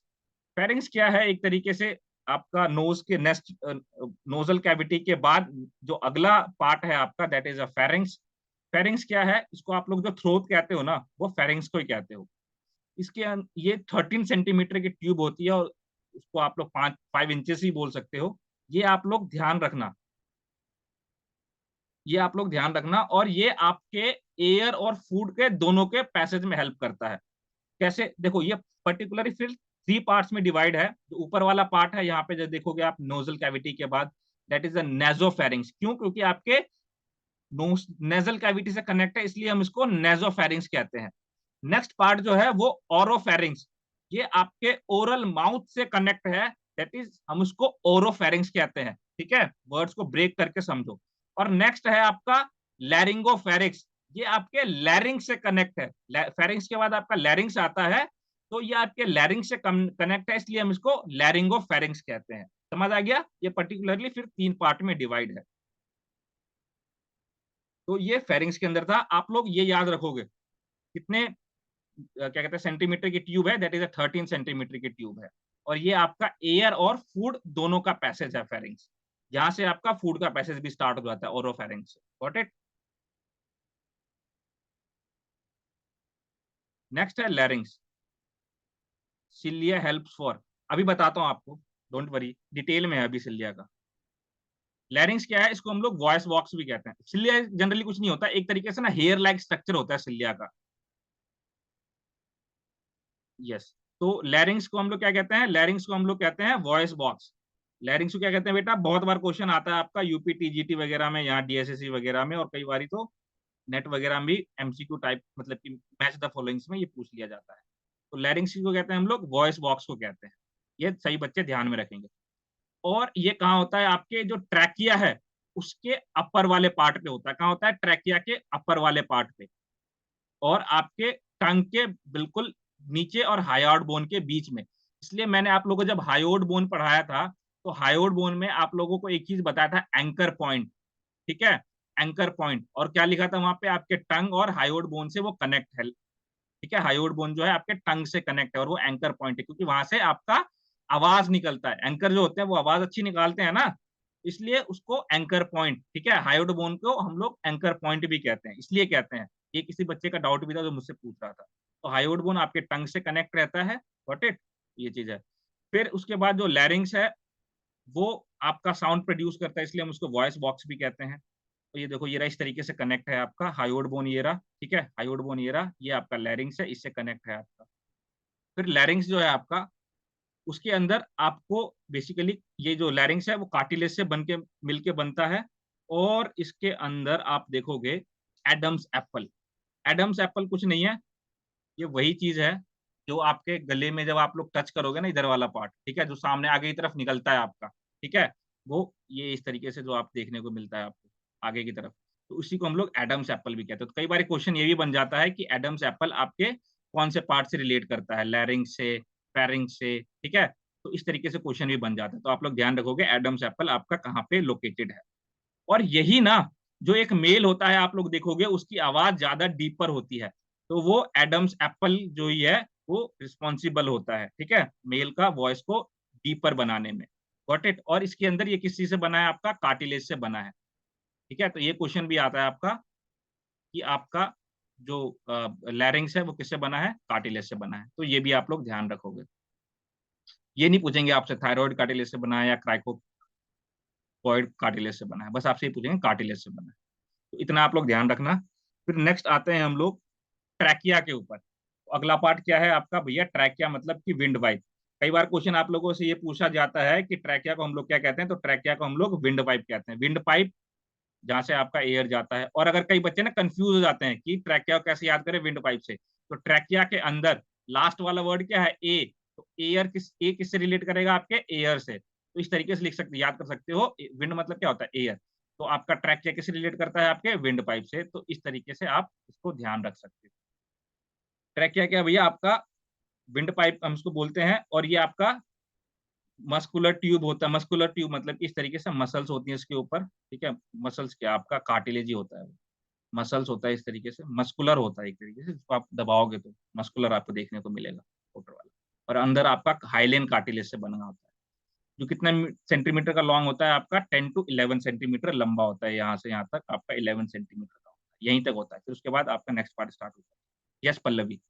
फेरिंग्स क्या है? एक तरीके से आपका नोज के नेक्स्ट नोजल कैविटी के बाद जो अगला पार्ट है आपका, that is a pharynx. Pharynx क्या है? इसको आप लोग जो थ्रोट कहते हो ना, वो फेरिंग्स को ही कहते हो। ये 13 सेंटीमीटर की ट्यूब होती है और उसको आप लोग 5 इंचेस ही बोल सकते हो। ये आप लोग ध्यान रखना, ये आप लोग ध्यान रखना। और ये आपके एयर और फूड के दोनों के पैसेज में हेल्प करता है। कैसे? देखो, ये पर्टिकुलरली फिर 3 पार्ट्स में डिवाइड है। जो ऊपर वाला पार्ट है यहाँ पे जो देखोगे आप नोजल कैविटी के बाद, दैट इज द नेजोफेरिंग्स। क्यों? क्योंकि आपके नेजल कैविटी से कनेक्ट है, इसलिए हम इसको नेजोफेरिंग्स कहते हैं। नेक्स्ट पार्ट जो है वो ओरोफेरिंग्स। ये आपके ओरल माउथ से कनेक्ट है, दैट इज हम उसको ओरोफेरिंग्स कहते हैं। ठीक है, वर्ड्स को ब्रेक करके समझो। और नेक्स्ट है आपका लैरिंगोफेरिक्स। ये आपके लैरिंग्स से कनेक्ट है। फेरिंग्स के बाद आपका लैरिंग्स आता है, तो ये आपके लैरिंग्स से कनेक्ट है, इसलिए हम इसको लैरिंगोफेरिंग्स कहते हैं। समझ आ गया? ये पर्टिकुलरली फिर 3 पार्ट में डिवाइड है। तो ये फेरिंग्स के अंदर था। आप लोग ये याद रखोगे कितने क्या कहते हैं सेंटीमीटर की ट्यूब है, दैट इज अ 13 सेंटीमीटर की ट्यूब है। और ये आपका एयर और फूड दोनों का पैसेज है फेरिंग्स। जहां से आपका फूड का पैसेज भी स्टार्ट हो जाता है ओरोफेरिंग्स से। Got it? नेक्स्ट है लैरिंग्स। सिलिया हेल्प्स फॉर, अभी बताता हूं आपको, डोंट वरी, डिटेल में है अभी सिलिया का। लैरिंग्स क्या है? इसको हम लोग वॉइस बॉक्स भी कहते हैं। सिलिया जनरली कुछ नहीं होता, एक तरीके से ना हेयर लाइक स्ट्रक्चर होता है सिलिया का। यस। तो लैरिंग्स को हम लोग क्या कहते हैं? लैरिंग्स को हम लोग कहते हैं वॉइस बॉक्स। लैरिंग्स को क्या कहते हैं बेटा? बहुत बार क्वेश्चन आता है आपका यूपी टीजीटी वगैरह में, यहाँ डीएसएससी वगैरह में, और कई बार तो नेट वगैरह में भी एमसीक्यू टाइप, मतलब कि मैच द फॉलोइंग्स में ये पूछ लिया जाता है। तो लैरिंग्स को कहते हैं हम लोग वॉइस बॉक्स को कहते हैं। ये सही बच्चे ध्यान में रखेंगे। और ये कहाँ होता है? आपके जो ट्रैकिया है उसके अपर वाले पार्ट पे होता है। कहाँ होता है? ट्रैकिया के अपर वाले पार्ट पे, और आपके टंग के बिल्कुल नीचे और हायोइड बोन के बीच में। इसलिए मैंने आप लोगों को जब हायोइड बोन पढ़ाया था, तो हायोइड बोन में आप लोगों को एक चीज बताया था, एंकर पॉइंट। ठीक है, एंकर पॉइंट। और क्या लिखा था वहां पे? आपके टंग और हायोइड बोन से वो कनेक्ट है। ठीक है, हायोइड बोन जो है आपके टंग से कनेक्ट है और वो एंकर पॉइंट है, क्योंकि वहां से आपका आवाज निकलता है। एंकर जो होते हैं वो आवाज अच्छी निकालते हैं ना, इसलिए उसको एंकर पॉइंट। ठीक है, हायोइड बोन को हम लोग एंकर पॉइंट भी कहते हैं, इसलिए कहते हैं। ये किसी बच्चे का डाउट भी था जो मुझसे पूछ रहा था। तो हायोइड बोन आपके टंग से कनेक्ट रहता है। Got it? ये चीज है। फिर उसके बाद जो लैरिंग्स है वो आपका साउंड प्रोड्यूस करता है, इसलिए हम उसको वॉइस बॉक्स भी कहते हैं। तो ये देखो, ये रहा, इस तरीके से कनेक्ट है आपका हायोइड बोन, ये रहा। ठीक है, हायोइड बोन ये रहा, ये आपका लैरिंग्स है, इससे कनेक्ट है आपका। फिर लैरिंग्स जो है आपका, उसके अंदर आपको बेसिकली ये जो लैरिंग्स है वो कार्टिलेज से बन के मिलके बनता है। और इसके अंदर आप देखोगे एडम्स एप्पल। एडम्स एप्पल कुछ नहीं है, ये वही चीज है जो आपके गले में जब आप लोग टच करोगे ना, इधर वाला पार्ट, ठीक है, जो सामने आगे की तरफ निकलता है आपका। ठीक है, वो ये इस तरीके से जो आप देखने को मिलता है आपको आगे की तरफ, तो उसी को हम लोग एडम्स एप्पल भी कहते हैं। तो कई बार क्वेश्चन ये भी बन जाता है कि एडम्स एप्पल आपके कौन से पार्ट से रिलेट करता है, लैरिंग से, फेरिंग से। ठीक है, तो इस तरीके से क्वेश्चन भी बन जाता है। तो आप लोग ध्यान रखोगे एडम्स एप्पल आपका कहाँ पे लोकेटेड है। और यही ना, जो एक मेल होता है आप लोग देखोगे उसकी आवाज ज्यादा डीपर होती है, तो वो एडम्स एप्पल जो ही है वो रिस्पॉन्सिबल होता है। ठीक है, मेल का वॉइस को डीपर बनाने में। Got it? और इसके अंदर ये किस चीज से बना है? आपका कार्टिलेज से बना है। ठीक है, तो ये क्वेश्चन भी आता है आपका कि आपका जो लैरिंग्स है वो किससे बना है? कार्टिलेज से बना है। तो ये भी आप लोग ध्यान रखोगे। ये नहीं पूछेंगे आपसे थायराइड कार्टिलेज से बना है या क्राइकोपॉइड कार्टिलेज से बना है, बस आपसे ये पूछेंगे कार्टिलेज से बना है। तो इतना आप लोग ध्यान रखना। फिर नेक्स्ट आते हैं हम लोग ट्रैकिया के ऊपर। तो अगला पार्ट क्या है आपका भैया? ट्रैकिया मतलब कि विंड पाइप। कई बार क्वेश्चन आप लोगों से ये पूछा जाता है कि ट्रैकिया को हम लोग क्या कहते हैं, तो ट्रैकिया को हम लोग विंड पाइप कहते हैं। विंड पाइप जहां से आपका एयर जाता है। और अगर कई बच्चे ना कंफ्यूज हो जाते हैं कि ट्रैकिया को कैसे याद करें विंड पाइप से, तो ट्रैकिया के अंदर लास्ट वाला वर्ड क्या है? ए। तो एयर ए किससे रिलेट करेगा? आपके एयर से। तो इस तरीके से लिख सकते, याद कर सकते हो। विंड मतलब क्या होता है? एयर। तो आपका ट्रैकिया किससे रिलेट करता है? आपके विंड पाइप से। तो इस तरीके से आप इसको ध्यान रख सकते हो। ट्रैकिया क्या है भैया? आपका विंड पाइप हम इसको बोलते हैं, और ये आपका मस्कुलर ट्यूब होता है। मस्कुलर ट्यूब मतलब इस तरीके से मसल्स होती हैं इसके ऊपर, ठीक है। मसल्स क्या, आपका कार्टिलेज ही होता है, मसल्स होता है इस तरीके से, मस्कुलर होता है एक तरीके से, जिसको आप दबाओगे तो मस्कुलर आपको देखने को मिलेगा ऊपर वाला। और अंदर आपका हाइलेन कार्टिलेज से बना होता है, जो कितना सेंटीमीटर का लॉन्ग होता है? आपका 10 to 11 सेंटीमीटर लंबा होता है। यहाँ से यहाँ तक आपका 11 सेंटीमीटर का होता है, यहीं तक होता है। फिर उसके बाद आपका नेक्स्ट पार्ट स्टार्ट होता है। Yes Pallavi?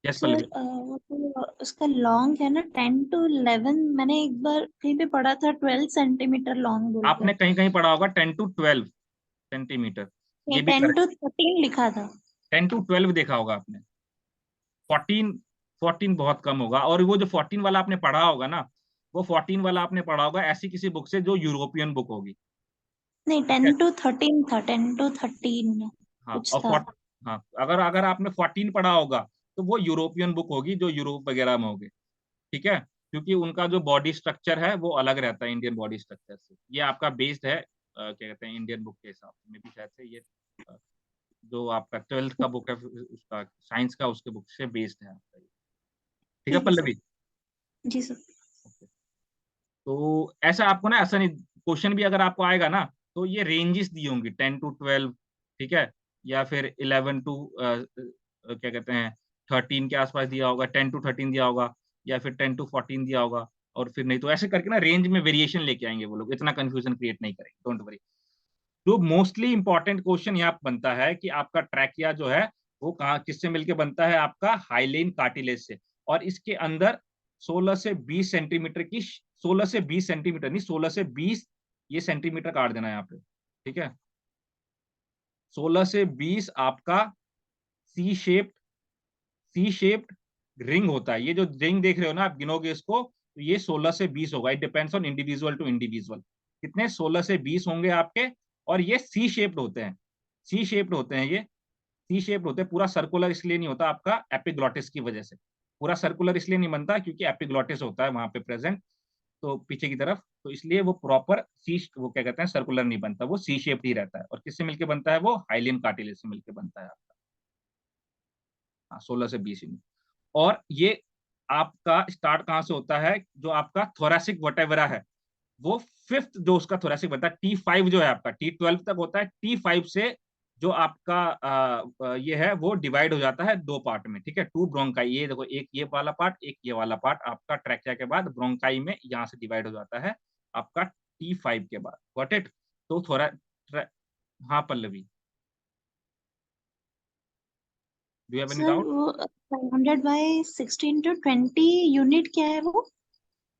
Yes sir Pallavi? वो तो उसका लॉन्ग है ना 10 to 11, मैंने एक बार कहीं पे पढ़ा था 12 सेंटीमीटर लॉन्ग बोलकर। आपने कहीं कहीं पढ़ा होगा 10 to 12 सेंटीमीटर, ये भी टेन करेक्ट। टू थर्टीन लिखा था। 10 to 12 देखा होगा आपने। 14, 14 बहुत कम होगा। और वो जो 14 वाला आपने पढ़ा होगा ना, वो 14 वाला आपने पढ़ा होगा ऐसी किसी बुक से जो यूरोपियन बुक होगी। नहीं, ठीक है। 10 to 13 था, 10 to 13 हाँ, कुछ और था। हाँ, अगर अगर आपने 14 पढ़ा होगा तो वो यूरोपियन बुक होगी, जो यूरोप वगैरह में होगी। ठीक है, क्योंकि उनका जो बॉडी स्ट्रक्चर है वो अलग रहता है इंडियन बॉडी स्ट्रक्चर से। ये आपका बेस्ड है क्या कहते हैं, इंडियन बुक के हिसाब में भी शायद से ये अ, जो आपका 12th का बुक है उसका साइंस का, उसके बुक से बेस्ड है आपका ये। ठीक है ठीक है सर। पल्लवी? जी सर। Okay. तो ऐसा आपको ना, ऐसा नहीं, क्वेश्चन भी अगर आपको आएगा ना तो ये रेंजेस दी होंगी 10 to 12, ठीक है, या फिर 11 to क्या कहते हैं 13 के आसपास दिया होगा, 10 to 13 दिया होगा, या फिर 10 to 14 दिया होगा। और फिर नहीं तो ऐसे करके ना रेंज में वेरिएशन लेके आएंगे वो लोग, इतना कंफ्यूजन क्रिएट नहीं करेंगे, डोंट वरी। जो मोस्टली इंपॉर्टेंट क्वेश्चन यहाँ बनता है कि आपका ट्रैकिया जो है वो कहाँ किससे मिलके बनता है? आपका हाइलेन कार्टिलेज से। और इसके अंदर 16 से 20 सेंटीमीटर की, 16 से 20 सेंटीमीटर नहीं, 16 से 20 ये सेंटीमीटर काट देना है यहाँ पे, ठीक है। 16 से 20 आपका C shaped, C shaped ring होता है। ये जो रिंग देख रहे हो ना आप, गिनोगे इसको तो ये 16 से 20 होगा। It depends on individual to individual, कितने 16 से 20 होंगे आपके। और ये सी शेप्ड होते हैं, सी शेप्ड होते हैं ये, सी शेप्ड होते हैं। पूरा सर्कुलर इसलिए नहीं होता आपका, एपिग्लॉटिस की वजह से। पूरा सर्कुलर इसलिए नहीं बनता क्योंकि एपिग्लॉटिस होता है वहां पे प्रेजेंट, तो पीछे की तरफ, तो इसलिए वो प्रॉपर सी, वो क्या कहते हैं, सर्कुलर नहीं बनता, वो सी शेप्ड ही रहता है। और किससे मिलके बनता है? वो हाइलिन कार्टिलेज से मिलके बनता है आपका। हाँ, 16 से 20 इंच। और ये आपका स्टार्ट कहाँ से होता है? जो आपका थोरेसिक वर्टेब्रा है, वो फिफ्थ जो उसका थोरेसिक बनता है, T5 जो है आपका, T12 तक होता है। T5 से जो आपका ये है वो डिवाइड हो जाता है दो पार्ट में, ठीक है। टू ब्रोंकाई, ये देखो, एक ये वाला पार्ट, एक ये वाला पार्ट आपका ट्रैकिया के बाद ब्रोंकाई में यहाँ से डिवाइड हो जाता है आपका T5 के बाद। Got it? तो थोड़ा हाँ Pallavi, do have any sir doubt? वो 500/16 to 20 यूनिट क्या है वो?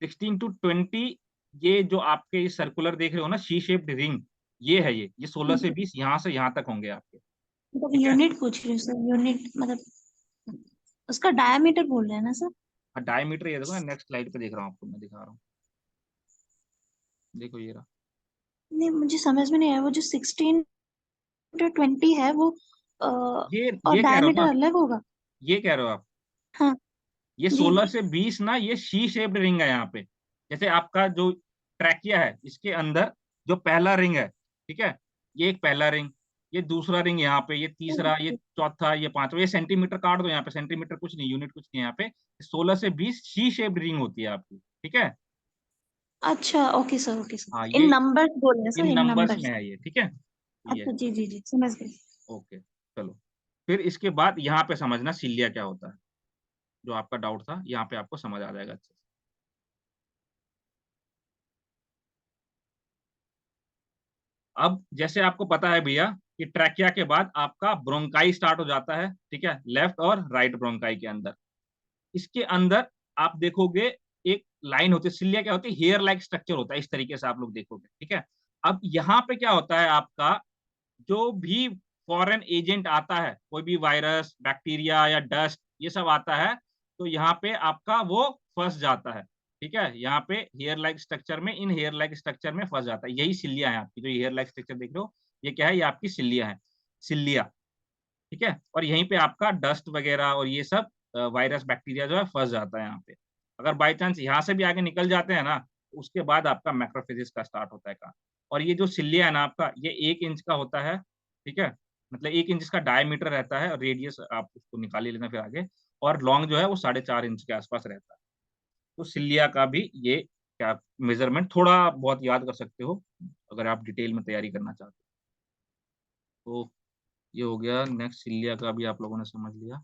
16 to 20, ये जो आपके सर्कुलर देख रहे हो ना, शी शेप्ड रिंग, ये है ये 16 से 20 यहाँ से यहाँ तक होंगे आपके, मतलब ठीक है। यूनिट पूछ रही हूँ सर, यूनिट मतलब उसका डायमीटर बोल रहे हैं ना सर? डायमीटर ये देखो ना, नेक्स्ट स्लाइड पे देख रहा हूँ आपको, मैं दिखा रहा हूँ, देखो ये रहा। नहीं, मुझे समझ में नहीं आया, वो जो 16 to 20 है वो और ये कह रहे हो डायमीटर ना, अलग होगा? ये कह रहे हो आप। हाँ। ये जी। 16 से 20 ना, ये शी शेप्ड रिंग है यहाँ पे। जैसे आपका जो ट्रैकिया है, इसके अंदर जो पहला रिंग है, ठीक है, ये एक पहला रिंग, ये दूसरा रिंग यहाँ पे, ये तीसरा, ये चौथा, ये पांचवा। ये सेंटीमीटर काट दो यहाँ पे, सेंटीमीटर कुछ नहीं, यूनिट कुछ नहीं यहाँ पे। 16 से 20 शी शेप्ड रिंग होती है आपकी, ठीक है। अच्छा, ओके सर, ओके सर, हाँ, इन ये नंबर्स बोल रहे हैं सर, इन इन नंबर्स में नंबर्स। है ये, ठीक है, ये अच्छा, है। जी जी जी, समझ गई। ओके, चलो। फिर इसके बाद यहाँ पे समझना सिलिया क्या होता है। जो आपका डाउट था यहाँ पे आपको समझ आ जाएगा अच्छे से। अब जैसे आपको पता है भैया कि ट्रैकिया के बाद आपका ब्रोंकाई स्टार्ट हो जाता है, ठीक है, लेफ्ट और राइट ब्रोंकाई के अंदर। इसके अंदर आप देखोगे एक लाइन होती है, सिलिया क्या होती है? हेयर लाइक स्ट्रक्चर होता है, इस तरीके से आप लोग देखोगे, ठीक है। अब यहाँ पे क्या होता है आपका, जो भी फॉरेन एजेंट आता है, कोई भी वायरस, बैक्टीरिया या डस्ट, ये सब आता है, तो यहाँ पे आपका वो फंस जाता है, ठीक है। यहाँ पे हेयर लाइक स्ट्रक्चर में, इन हेयर लाइक स्ट्रक्चर में फंस जाता है। यही सिलिया है आपकी, जो हेयर लाइक स्ट्रक्चर देख रहे हो, ये क्या है? ये आपकी सिलिया है, सिलिया, ठीक है। और यहीं पे आपका डस्ट वगैरह और ये सब वायरस बैक्टीरिया जो है फंस जाता है यहाँ पे। अगर बाई चांस यहाँ से भी आगे निकल जाते हैं ना, उसके बाद आपका मैक्रोफेजेस का स्टार्ट होता है काम। और ये जो सिलिया है ना आपका, ये 1 इंच का होता है, ठीक है, मतलब 1 इंच इसका डायमीटर रहता है, और रेडियस आप उसको निकाल ही लेना फिर आगे, और लॉन्ग जो है वो 4.5 इंच के आसपास रहता है। तो सिलिया का भी ये क्या मेजरमेंट थोड़ा बहुत याद कर सकते हो अगर आप डिटेल में तैयारी करना चाहते हो। तो ये हो गया, नेक्स्ट सिलिया का भी आप लोगों ने समझ लिया।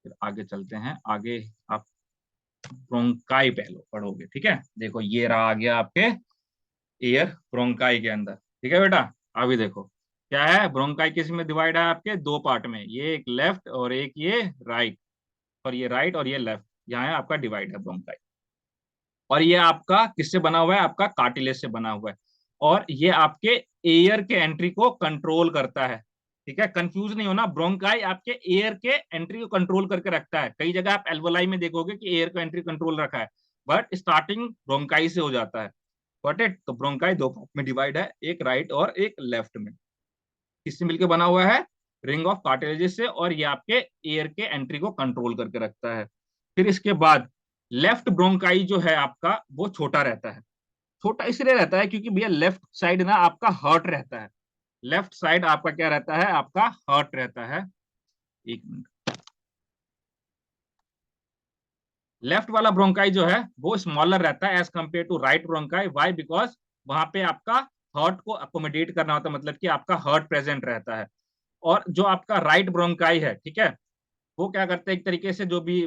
फिर आगे चलते हैं, आगे आप ब्रोंकाई पहलो पढ़ोगे, ठीक है। देखो ये रहा आ गया आपके एयर ब्रोंकाई के अंदर, ठीक है बेटा। अभी देखो क्या है, ब्रोंकाई किस में डिवाइड है आपके, 2 पार्ट में, ये एक लेफ्ट और एक ये राइट, और ये राइट और ये लेफ्ट, यहाँ है आपका डिवाइड है ब्रोंकाई। और ये आपका किससे बना हुआ है, आपका कार्टिलेज से बना हुआ है, और ये आपके एयर के एंट्री को कंट्रोल करता है, ठीक है। कंफ्यूज नहीं होना, ब्रोंकाई आपके एयर के एंट्री को कंट्रोल करके रखता है। कई जगह आप एल्वोलाई में देखोगे कि एयर का एंट्री कंट्रोल रखा है, बट स्टार्टिंग ब्रोंकाई से हो जाता है। Got it. तो ब्रोंकाई 2 पार्ट में डिवाइड है, एक राइट और एक लेफ्ट में। किससे मिलकर बना हुआ है, रिंग ऑफ कार्टिलेजेस से, और ये आपके एयर के एंट्री को कंट्रोल करके रखता है। फिर इसके बाद लेफ्ट ब्रोंकाई जो है आपका, वो छोटा रहता है। छोटा इसलिए रहता है क्योंकि भैया लेफ्ट साइड ना आपका हर्ट रहता है। लेफ्ट साइड आपका क्या रहता है, आपका हर्ट रहता है। एक मिनट। लेफ्ट वाला ब्रोंकाई जो है वो स्मॉलर रहता है as compare to right bronchi. Why? Because वहां पे आपका हर्ट को अकोमोडेट करना होता है, मतलब कि आपका हर्ट प्रेजेंट रहता है। और जो आपका राइट ब्रोंकाई है, ठीक है, वो क्या करते हैं एक तरीके से, जो भी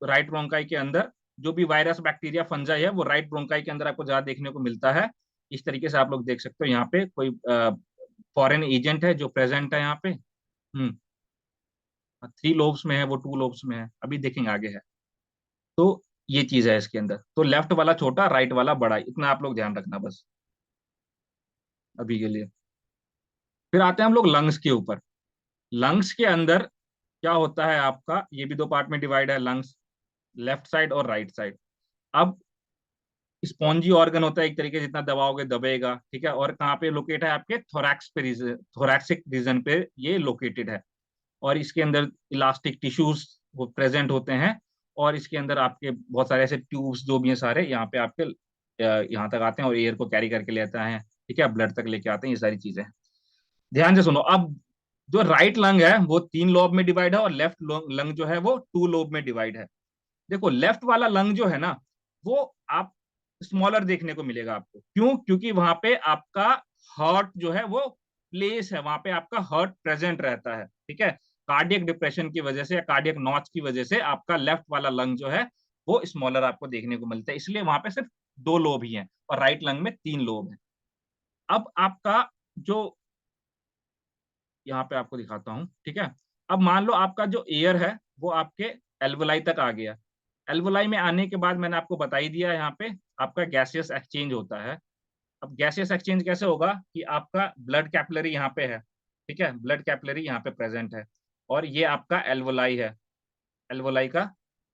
राइट ब्रोंकाई के अंदर जो भी वायरस बैक्टीरिया फंजाई है, वो राइट ब्रोंकाई के अंदर आपको ज्यादा देखने को मिलता है। इस तरीके से आप लोग देख सकते हो, यहाँ पे कोई फॉरेन एजेंट है जो प्रेजेंट है यहाँ पे। 3 लोब्स में है, वो 2 लोब्स में है, अभी देखेंगे आगे है। तो ये चीज है इसके अंदर। तो लेफ्ट वाला छोटा, राइट वाला बड़ा, इतना आप लोग ध्यान रखना बस अभी के लिए। फिर आते हैं हम लोग लंग्स के ऊपर। लंग्स के अंदर क्या होता है आपका, ये भी 2 पार्ट में डिवाइड है लंग्स, लेफ्ट साइड और राइट साइड। अब स्पॉन्जी ऑर्गन होता है एक तरीके से, जितना दबाओगे दबेगा, ठीक है। और कहाँ पे लोकेट है, आपके थोरैक्स पे, थोरैक्सिक रीजन पे ये लोकेटेड है। और इसके अंदर इलास्टिक टिश्यूज वो प्रेजेंट होते हैं, और इसके अंदर आपके बहुत सारे ऐसे ट्यूब्स जो भी हैं सारे यहाँ पे आपके यहाँ तक आते हैं, और एयर को कैरी करके ले आते हैं, ठीक है, ब्लड तक लेके आते हैं, ये सारी चीजें। ध्यान से सुनो। अब जो राइट लंग है वो 3 लोब में डिवाइड है, और लेफ्ट लंग जो है वो 2 लोब में डिवाइड है। देखो लेफ्ट वाला लंग जो है ना, वो आप स्मॉलर देखने को मिलेगा आपको। क्यों? क्योंकि वहां पे आपका हार्ट जो है वो प्लेस है, वहां पे आपका हार्ट प्रेजेंट रहता है, ठीक है। कार्डियक डिप्रेशन की वजह से या कार्डियक नॉच की वजह से आपका लेफ्ट वाला लंग जो है वो स्मॉलर आपको देखने को मिलता है, इसलिए वहां पे सिर्फ 2 लोब ही हैं, और राइट लंग में 3 लोब हैं। अब आपका जो यहाँ पे आपको दिखाता हूँ, ठीक है। अब मान लो आपका जो एयर है वो आपके एल्वोलाई तक आ गया। एल्वोलाई में आने के बाद मैंने आपको बता ही दिया, यहाँ पे आपका गैसियस एक्सचेंज होता है। अब गैसियस एक्सचेंज कैसे होगा कि आपका ब्लड कैपिलरी यहाँ पे है, ठीक है, ब्लड कैपिलरी यहाँ पे प्रेजेंट है, और ये आपका एल्वोलाई है, एल्वोलाई का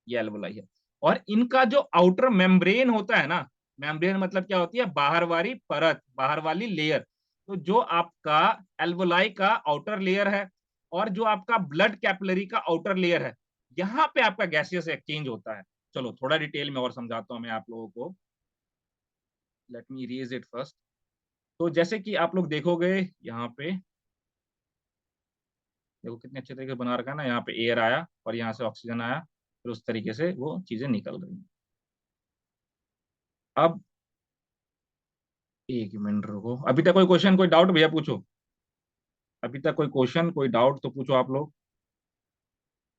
ये एल्वोलाई है। और इनका जो आउटर मेम्ब्रेन होता है ना, मेम्ब्रेन मतलब क्या होती है, बाहर वाली परत, बाहर वाली लेयर। तो जो आपका एल्वोलाई का आउटर लेयर है, और जो आपका ब्लड कैपिलरी का आउटर लेयर है, यहाँ पे आपका गैसियस एक्सचेंज होता है। चलो थोड़ा डिटेल में और समझाता हूँ मैं आप लोगों को। Let me erase it first. तो जैसे कि आप लोग देखोगे यहाँ पे, देखो कितने अच्छे तरीके से बना रखा है ना, यहाँ पे एयर आया और यहाँ से ऑक्सीजन आया, फिर उस तरीके से वो चीजें निकल रही। अब एक मिनट रुको, अभी तक कोई क्वेश्चन कोई डाउट भैया पूछो। अभी तक कोई क्वेश्चन कोई डाउट तो पूछो आप लोग।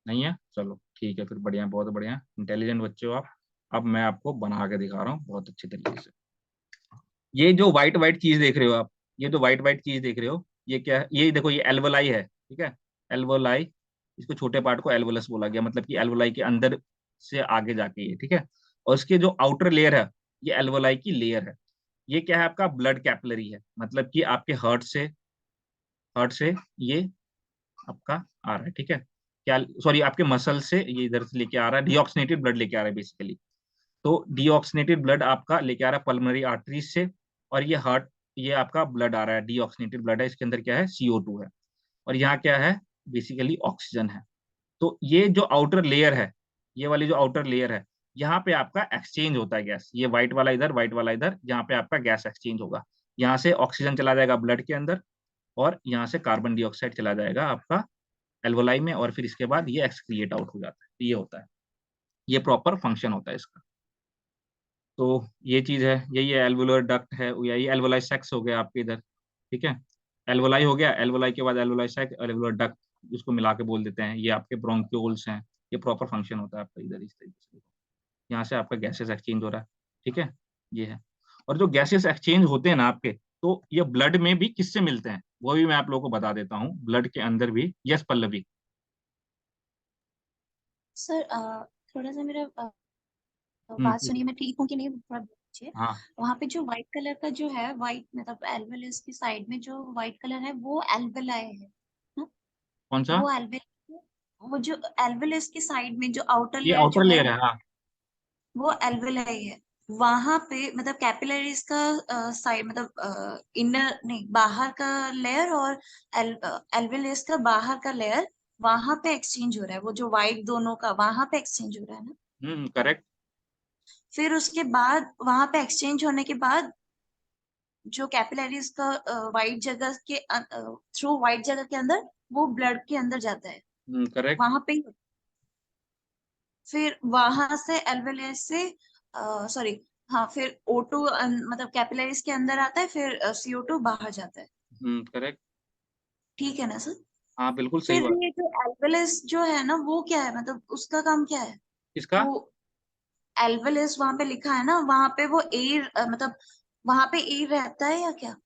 नहीं है, चलो ठीक है फिर, बढ़िया, बहुत बढ़िया, इंटेलिजेंट बच्चे हो आप। अब मैं आपको बना के दिखा रहा हूँ बहुत अच्छे तरीके से। ये जो व्हाइट व्हाइट चीज देख रहे हो आप, ये जो व्हाइट व्हाइट चीज देख रहे हो, ये क्या है, ये देखो ये एल्वोलाई है, ठीक है। एल्वोलाई, इसको छोटे पार्ट को एल्वोलस बोला गया, मतलब कि एल्वोलाई के अंदर से आगे जाके ये, ठीक है। और इसके जो आउटर लेयर है, ये एल्वोलाई की लेयर है। ये क्या है, आपका ब्लड कैपिलरी है, मतलब कि आपके हार्ट से ये आपका आ रहा है, ठीक है। क्या, सॉरी, आपके मसल से ये इधर से लेके आ रहा है, डीऑक्सीनेटेड ब्लड लेके आ रहा है बेसिकली। तो डीऑक्सीनेटेड ब्लड आपका लेके आ रहा है पल्मोनरी आर्टरीज से, और ये हार्ट, ये आपका ब्लड आ रहा है, डीऑक्सीनेटेड ब्लड है, इसके अंदर क्या है, CO2 है, और यहाँ क्या है, बेसिकली ऑक्सीजन है। तो ये जो आउटर लेयर है, ये वाली जो आउटर लेयर है, यहाँ पे आपका एक्सचेंज होता है गैस, ये व्हाइट वाला इधर, व्हाइट वाला इधर, यहाँ पे आपका गैस एक्सचेंज होगा। यहाँ से ऑक्सीजन चला जाएगा ब्लड के अंदर और यहाँ से कार्बन डाइऑक्साइड चला जाएगा आपका एल्वोलाई में, और फिर इसके बाद ये एक्सक्रिएट आउट हो जाता है। तो ये होता है, ये प्रॉपर फंक्शन होता है इसका। तो ये चीज है, यही है एल्वुलर डक्ट है, या ये एल्वोलाई सेक्स हो गया आपके इधर, ठीक है। एल्वोलाई हो गया, एल्वोलाई के बाद एल्वोलाई सेक्स, एल्वुलर डक्ट जिसको मिला के बोल देते हैं, ये आपके ब्रोंक्यूल्स हैं। ये प्रॉपर फंक्शन होता है आपका इधर इस तरीके से। यहाँ से आपका गैसेस एक्सचेंज हो रहा है, ठीक है, ये है। और जो गैसेस एक्सचेंज होते हैं ना आपके, तो ये ब्लड में भी किससे मिलते हैं वो भी मैं आप लोगों को बता देता हूँ, ब्लड के अंदर भी। यस पल्लवी। सर थोड़ा सा मेरा बात पूछो। सुनिए, मैं ठीक हूँ कि नहीं थोड़ा पूछिए। हाँ। वहां पे जो व्हाइट कलर का जो है, व्हाइट मतलब एल्वेलस की साइड में जो व्हाइट कलर है वो एल्वेलाई है ना? कौन सा? वो एल्वेल वो जो एल्वेलस की साइड में जो आउटर ये लेयर जो आउटर है लेयर है, हाँ। वो एल्वेलाई है। वहां पे मतलब कैपिलरीज का साइड मतलब इनर नहीं बाहर का लेयर और एल्वेलस का बाहर का लेयर, वहां पे एक्सचेंज हो रहा है। वो जो व्हाइट दोनों का वहां पे एक्सचेंज हो रहा है ना? करेक्ट। फिर उसके बाद वहां पे एक्सचेंज होने के बाद जो कैपिलरीज का वाइट जगह के थ्रू वाइट जगह के अंदर वो ब्लड के अंदर जाता है, करेक्ट। वहां पे ही। फिर वहां से एल्वेलस से सॉरी हाँ, फिर O2 मतलब कैपिलरीज के अंदर आता है, फिर CO2 बाहर जाता है। करेक्ट। ठीक है ना सर? हाँ बिल्कुल सही फिर बात। ये जो एल्वेलस जो है ना वो क्या है, मतलब उसका काम क्या है? किसका? वो एल्वेलस वहां पे लिखा है ना, वहां पे वो एयर मतलब वहां पे एयर रहता है या क्या?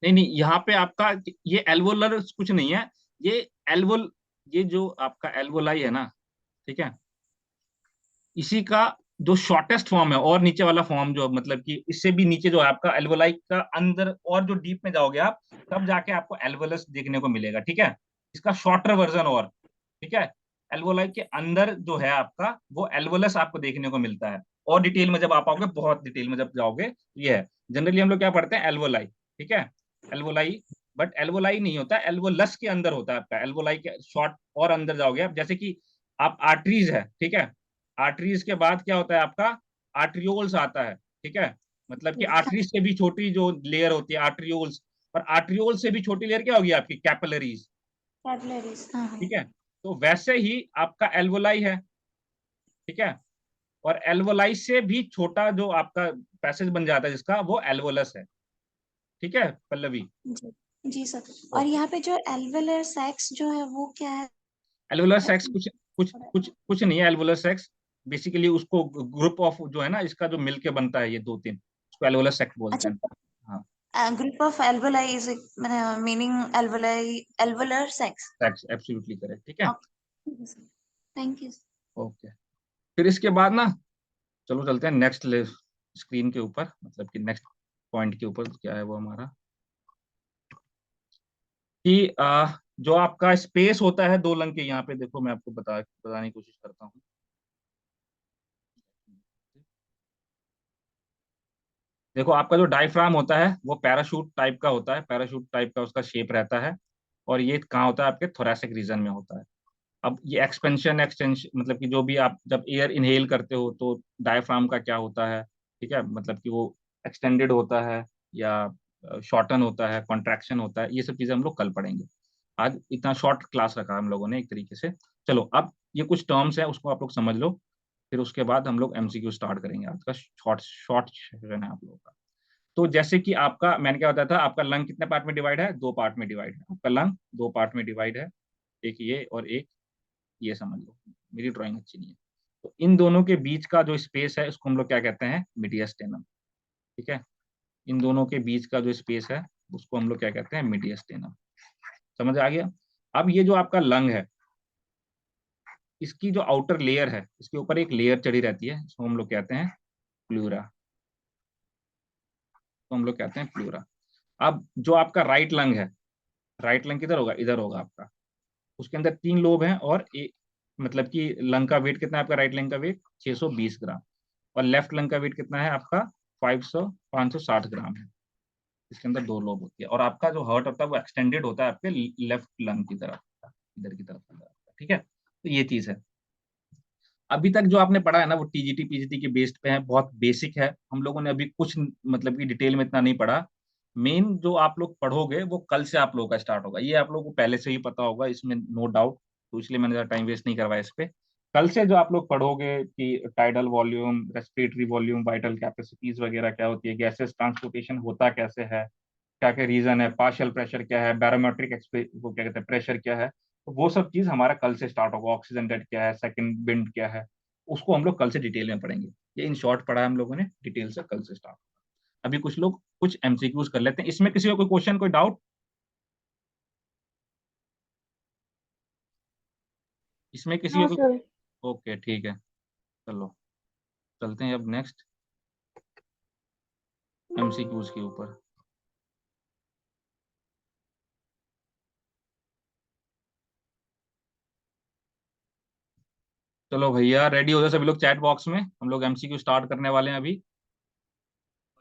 नहीं नहीं, यहाँ पे आपका ये एल्वोलर कुछ नहीं है। ये एल्वोल, ये जो आपका एल्वोलाई है ना, ठीक है, इसी का जो शॉर्टेस्ट फॉर्म है, और नीचे वाला फॉर्म जो मतलब कि इससे भी नीचे जो है आपका एल्वोलाई का अंदर, और जो डीप में जाओगे आप तब जाके आपको एल्वोलस देखने को मिलेगा, ठीक है। इसका शॉर्टर वर्जन, और ठीक है, एल्वोलाई के अंदर जो है आपका वो एल्वोलस आपको देखने को मिलता है। और डिटेल में जब आप आओगे, बहुत डिटेल में जब जाओगे, ये है। जनरली हम लोग क्या पढ़ते हैं, एल्वोलाई, ठीक है, एल्वोलाई। बट एल्वोलाई नहीं होता, एल्वोलस के अंदर होता है आपका एल्वोलाई के शॉर्ट, और अंदर जाओगे आप, जैसे कि आप आर्टरीज है, ठीक है, आर्टरीज के बाद क्या होता है आपका, आर्ट्रियोल्स आता है, ठीक है। मतलब कि आर्टरीज से भी छोटी जो लेयर होती है आर्ट्रियोल्स, और आर्ट्रियोल से भी छोटी लेयर क्या होगी आपकी, कैपिलरीज, कैपिलरीज, हाँ हाँ। ठीक है। तो वैसे ही आपका एल्वोलाई है, ठीक है, और एल्वोलाई से भी छोटा जो आपका पैसेज बन जाता है जिसका, वो एल्वोलस है, ठीक है पल्लवी। जी जी सर। और यहाँ पे जो एल्वेलर सेक्स जो है वो क्या है? एल्वुलर सेक्स कुछ नहीं है। एल्वुलर सेक्स बेसिकली उसको ग्रुप ऑफ जो है ना, इसका जो मिलके बनता है ये दो तीन, उसको एल्वुलर सेक्स बोलते हैं। हाँ, अच्छा, group of alveoli is meaning alveoli alveolar sex. Sex absolutely correct, ठीक है। Okay sir, thank you. Okay, फिर इसके बाद ना, चलो चलते हैं नेक्स्ट स्क्रीन के ऊपर, मतलब कि नेक्स्ट पॉइंट के ऊपर क्या है वो हमारा, कि जो आपका स्पेस होता है दो लंग के, यहाँ पे देखो मैं आपको बताने की कोशिश करता हूँ। देखो आपका जो डायफ्राम होता है वो पैराशूट टाइप का होता है, पैराशूट टाइप का उसका शेप रहता है, और ये कहाँ होता है, आपके थोरैसिक रीजन में होता है। अब ये एक्सपेंशन एक्सटेंशन, मतलब कि जो भी आप जब एयर इनहेल करते हो तो डायफ्राम का क्या होता है, ठीक है, मतलब कि वो एक्सटेंडेड होता है या शॉर्टन होता है, कॉन्ट्रैक्शन होता है, ये सब चीजें हम लोग कल पढ़ेंगे। आज इतना शॉर्ट क्लास रखा हम लोगों ने एक तरीके से। चलो अब ये कुछ टर्म्स है उसको आप लोग समझ लो, फिर उसके बाद हम लोग एमसीक्यू स्टार्ट करेंगे। आज का शॉर्ट शॉर्ट सेशन है आप लोगों का। तो जैसे कि आपका, मैंने क्या बताया था, आपका लंग कितने पार्ट में डिवाइड है, दो पार्ट में डिवाइड है आपका लंग, दो पार्ट में डिवाइड है, एक ये और एक ये, समझ लो। मेरी ड्राइंग अच्छी नहीं है। तो इन दोनों के बीच का जो स्पेस है उसको हम लोग क्या कहते हैं, मीडियस्टेनम, ठीक है। इन दोनों के बीच का जो स्पेस है उसको हम लोग क्या कहते हैं, मीडियस्टेनम। समझ आ गया? अब ये जो आपका लंग है, इसकी जो आउटर लेयर है, इसके ऊपर एक लेयर चढ़ी रहती है, इसको हम लोग कहते हैं प्लूरा, तो हम लोग कहते हैं प्लूरा। अब जो आपका राइट लंग है, राइट लंग किधर होगा, इधर होगा आपका। उसके अंदर तीन लोब हैं, और एक, मतलब कि लंग का वेट कितना है आपका, राइट लंग का वेट 620 ग्राम, और लेफ्ट लंग का वेट कितना है आपका 560 ग्राम है। इसके अंदर दो लोब होती है, और आपका जो हार्ट होता है वो एक्सटेंडेड होता है आपके लेफ्ट लंग की तरफ, इधर की तरफ, ठीक है। तो ये चीज है। अभी तक जो आपने पढ़ा है ना वो टीजीटी पीजीटी के बेस्ड पे है, बहुत बेसिक है। हम लोगों ने अभी कुछ मतलब कि डिटेल में इतना नहीं पढ़ा। मेन जो आप लोग पढ़ोगे वो कल से आप लोगों का स्टार्ट होगा, ये आप लोगों को पहले से ही पता होगा, इसमें नो डाउट। तो इसलिए मैंने ज़्यादा टाइम वेस्ट नहीं करवाया इस पे। कल से जो आप लोग पढ़ोगे कि tidal volume, respiratory volume, vital capacities वगैरह क्या होती है, गैसेस ट्रांसपोर्टेशन होता कैसे है, क्या क्या रीजन है, पार्शियल प्रेशर क्या है, बैरोमेट्रिक वो क्या कहते हैं प्रेशर क्या है, तो वो सब चीज हमारा कल से स्टार्ट होगा। ऑक्सीजन डेट क्या है, सेकंड विंड क्या है, उसको हम लोग कल से डिटेल में पढ़ेंगे। ये इन शॉर्ट पढ़ा है हम लोगों ने, डिटेल से कल से स्टार्ट होगा। अभी कुछ लोग कुछ एमसीक्यूज कर लेते हैं, इसमें किसी को कोई क्वेश्चन, कोई डाउट इसमें किसी नो को कोई? सर। ओके ठीक है, चलो चलते हैं अब नेक्स्ट एमसीक्यूज के ऊपर। चलो भैया रेडी हो जाओ सभी लोग चैट बॉक्स में, हम लोग एमसीक्यू स्टार्ट करने वाले हैं अभी।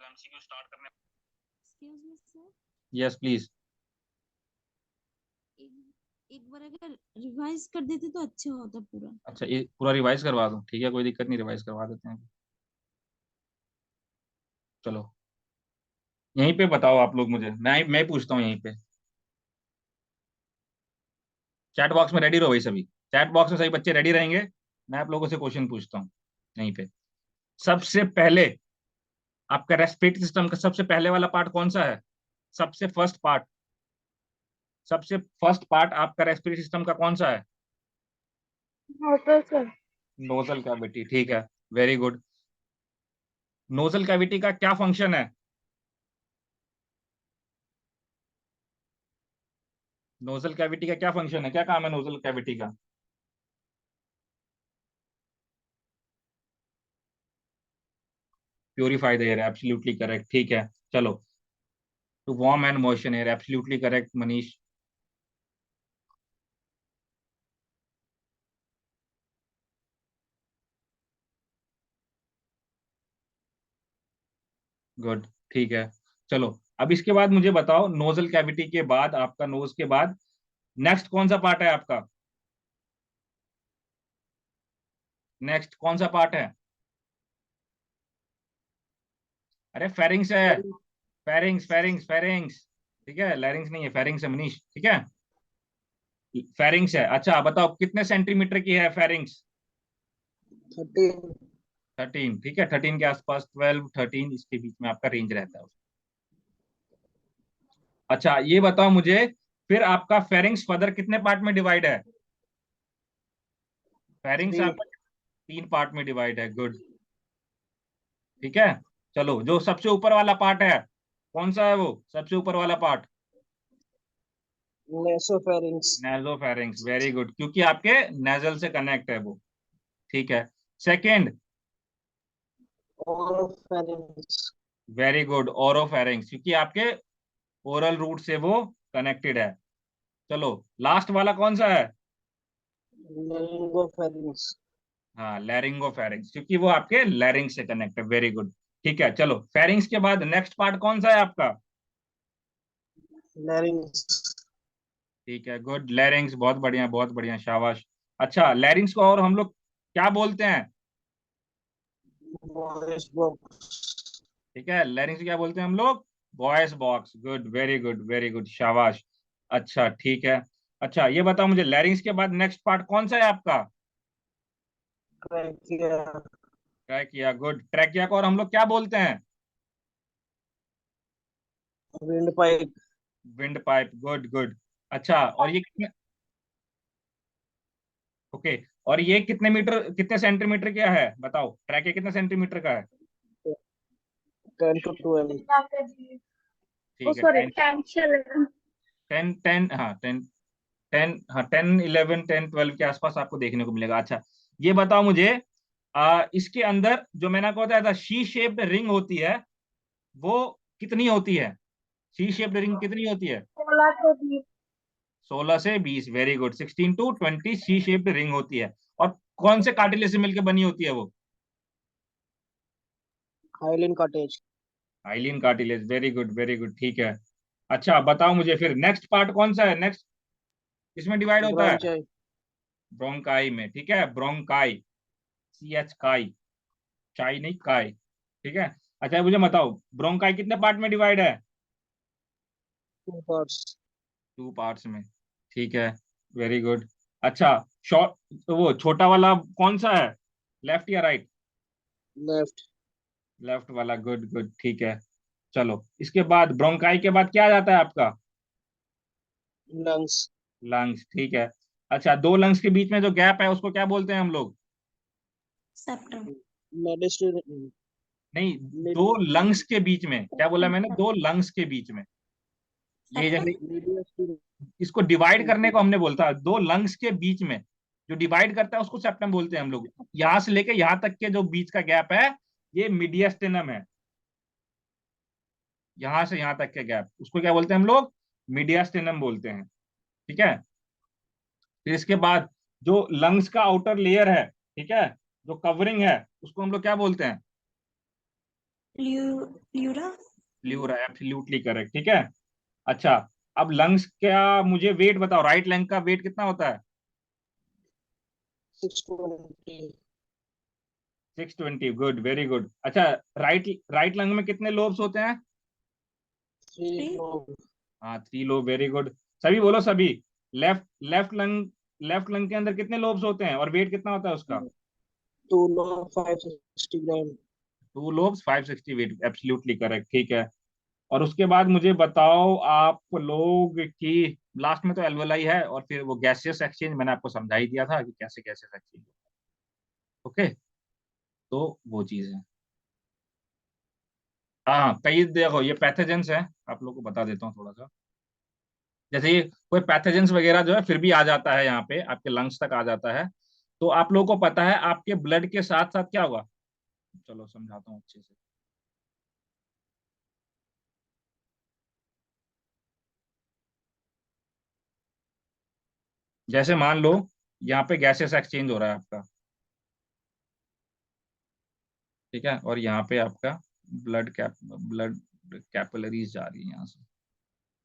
एमसीक्यू स्टार्ट करने, excuse me sir, yes please. एक एक बार अगर रिवाइज कर देते तो अच्छा होता पूरा। अच्छा ये पूरा रिवाइज करवा दूं, ठीक है कोई दिक्कत नहीं, रिवाइज करवा देते हैं। चलो यहीं पे बताओ आप लोग मुझे, मैं पूछता हूँ यहीं पे। चैट बॉक्स में रेडी रहो भाई सभी, चैट बॉक्स में सभी बच्चे रेडी रहेंगे। मैं आप लोगों से क्वेश्चन पूछता हूँ यहीं पे। सबसे पहले आपका रेस्पिरेटरी सिस्टम का सबसे पहले वाला पार्ट कौन सा है? सबसे फर्स्ट पार्ट, सबसे फर्स्ट पार्ट आपका रेस्पिरेटरी सिस्टम का कौन सा है? होता सर। नोजल कैविटी, ठीक है, वेरी गुड। नोजल कैविटी का क्या फंक्शन है? नोजल कैविटी का क्या फंक्शन है, क्या काम है नोजल कैविटी का? Purify the air, absolutely correct, ठीक है। चलो to warm and moisture air, absolutely correct Manish. Good, ठीक है। चलो अब इसके बाद मुझे बताओ, नोजल कैविटी के बाद, आपका नोज के बाद नेक्स्ट कौन सा पार्ट है आपका? नेक्स्ट कौन सा पार्ट है? अरे फेरिंग्स है, फेरिंग्स फेरिंग्स फेरिंग्स, ठीक है, लैरिंग्स नहीं है, फेरिंग्स है मनीष, ठीक है। फेरिंग्स है, अच्छा बताओ कितने सेंटीमीटर की है फेरिंग्स? 13। 13, ठीक है, 13 के आसपास, 12 13 इसके बीच में आपका रेंज रहता है। अच्छा ये बताओ मुझे, फिर आपका फेरिंग्स फर्दर कितने पार्ट में डिवाइड है? फेरिंग्स 3। आपका 3 पार्ट में डिवाइड है, गुड, ठीक है। चलो जो सबसे ऊपर वाला पार्ट है कौन सा है, वो सबसे ऊपर वाला part? Nasopharynx. Nasopharynx, very good, क्योंकि आपके नेजल से कनेक्ट है वो, ठीक है। सेकंड, ओरोफेरिंक्स। वेरी गुड, ओरोफेरिंग्स, क्योंकि आपके ओरल रूट से वो कनेक्टेड है। चलो लास्ट वाला कौन सा है? लेरिंगोफेरिंक्स। हाँ लैरिंगोफेरिंग्स, क्योंकि वो आपके लैरिंग से कनेक्ट है, वेरी गुड, ठीक है। चलो फेरिंग्स के बाद नेक्स्ट पार्ट कौन सा है आपका? लैरिंग्स। ठीक है, गुड, लैरिंग्स, बहुत बढ़िया बहुत बढ़िया, शाबाश। अच्छा लैरिंग्स को और हम लोग क्या बोलते हैं? Voice box. ठीक है, लैरिंग्स को क्या बोलते हैं हम लोग? Voice box, good, very good, शाबाश। अच्छा ठीक है। अच्छा ये बताओ मुझे, लैरिंग्स के बाद नेक्स्ट पार्ट कौन सा है आपका? ट्रैकिया। ट्रैकिया, गुड, ट्रैकिया को और हम लोग क्या बोलते हैं? Wind pipe. Wind pipe, good good. अच्छा और ये कितने, ओके, और ये कितने मीटर, कितने सेंटीमीटर क्या है बताओ, ट्रैकिया कितने सेंटीमीटर का है? 10 to 12। ओ ठीक है, सॉरी, 10 टेंशन। 10 10, हाँ 10 10, हाँ 10 11 10 12 के आसपास आपको देखने को मिलेगा। अच्छा ये बताओ मुझे, इसके अंदर जो मैंने आपको बताया था शी शेप्ड रिंग होती है, वो कितनी होती है? शी शेप्ड रिंग कितनी होती है? 16 से 20। 16 से 20, very good, 16 to 20 she shaped ring होती है। और कौन से कार्टिलेज से मिलकर बनी होती है वो? Hyaline cottage. Hyaline cartilage, very good, ठीक है। अच्छा बताओ मुझे फिर नेक्स्ट पार्ट कौन सा है, नेक्स्ट किसमें डिवाइड होता है? ब्रोंचाई। ब्रोंकाई में, ठीक है, ब्रोंकाई। CH काई, चाय नहीं काय, ठीक है। अच्छा मुझे बताओ ब्रोंकाई कितने पार्ट में डिवाइड है? 2 parts. 2 पार्ट्स में, ठीक है, वेरी गुड। अच्छा शॉर्ट, तो वो छोटा वाला कौन सा है, लेफ्ट या राइट? Left. लेफ्ट वाला, गुड गुड, ठीक है। चलो इसके बाद ब्रोंकाई के बाद क्या आ जाता है आपका? Lungs. लंग्स, ठीक है। अच्छा दो लंग्स के बीच में जो गैप है उसको क्या बोलते हैं हम लोग? सेप्टम। Mediastinum. नहीं, Mid. दो लंग्स के बीच में, क्या बोला मैंने, दो लंग्स के बीच में, ये सेप्टम। जैसे Mediastinum. इसको डिवाइड करने को हमने बोलता है, दो लंग्स के बीच में जो डिवाइड करता है उसको सेप्टम बोलते हैं हम लोग। यहां से लेके यहां तक के जो बीच का गैप है ये मीडियस्टिनम है, यहां से यहां तक के गैप उसको क्या बोलते हैं हम लोग? मीडियस्टिनम बोलते हैं, ठीक है। फिर इसके बाद जो लंग्स का आउटर लेयर है, ठीक है, जो कवरिंग है उसको हम लोग क्या बोलते हैं? प्ल्यूरा। प्ल्यूरा, एब्सोल्युटली करेक्ट, ठीक है। अच्छा अब लंग्स का मुझे वेट बताओ, राइट लंग का वेट कितना होता है? 620. 620, गुड, वेरी गुड। अच्छा राइट राइट लंग में कितने लोब्स होते हैं? 3 3। lobes. हाँ 3 लोब, वेरी गुड। सभी बोलो सभी। लेफ्ट लेफ्ट लंग के अंदर कितने लोब्स होते हैं और वेट कितना होता है उसका? 2 lobes, 560 gram. 2 lobes 560 weight, absolutely correct, ठीक है। और उसके बाद मुझे बताओ आप लोग की लास्ट में तो एल्वेलाई है और फिर वो गैसियस एक्सचेंज मैंने आपको समझा ही दिया था कि कैसे गैसियस एक्सचेंज होता है, ओके। तो वो चीज है। हाँ कई देखो ये पैथोजेंस है, आप लोग को बता देता हूँ थोड़ा सा। जैसे ये कोई पैथोजेंस वगैरह जो है फिर भी आ जाता है यहाँ पे आपके लंग्स तक आ जाता है, तो आप लोगों को पता है आपके ब्लड के साथ साथ क्या होगा, चलो समझाता हूँ अच्छे से। जैसे मान लो यहाँ पे गैसेस एक्सचेंज हो रहा है आपका, ठीक है, और यहाँ पे आपका ब्लड कैपिलरीज जा रही है यहाँ से।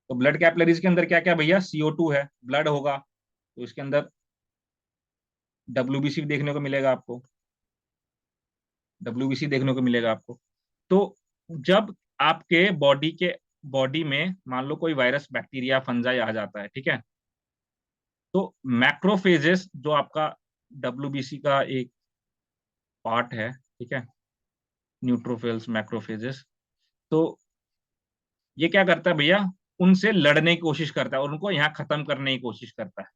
तो ब्लड कैपिलरीज के अंदर क्या क्या भैया, CO2 है, ब्लड होगा तो इसके अंदर WBC देखने को मिलेगा आपको, WBC देखने को मिलेगा आपको। तो जब आपके बॉडी में मान लो कोई वायरस बैक्टीरिया फंजाई आ जाता है, ठीक है, तो मैक्रोफेजेस जो आपका WBC का एक पार्ट है, ठीक है, न्यूट्रोफिल्स मैक्रोफेजेस, तो ये क्या करता है भैया, उनसे लड़ने की कोशिश करता है और उनको यहाँ खत्म करने की कोशिश करता है,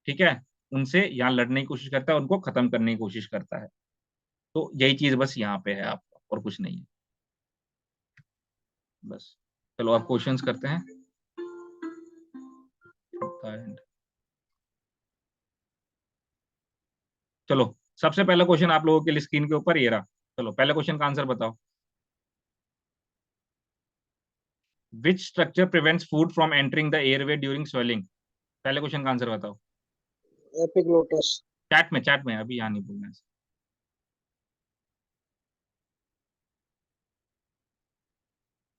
ठीक है, उनसे यहाँ लड़ने की कोशिश करता है, उनको खत्म करने की कोशिश करता है। तो यही चीज बस यहाँ पे है आपका, और कुछ नहीं है बस। चलो आप क्वेश्चंस करते हैं। चलो सबसे पहला क्वेश्चन आप लोगों के लिए स्क्रीन के ऊपर ये रहा। चलो पहले क्वेश्चन का आंसर बताओ। Which structure prevents food from entering the airway during swelling? पहले क्वेश्चन का आंसर बताओ। Epiglottis. चैट में अभी यहाँ नहीं बोलना है।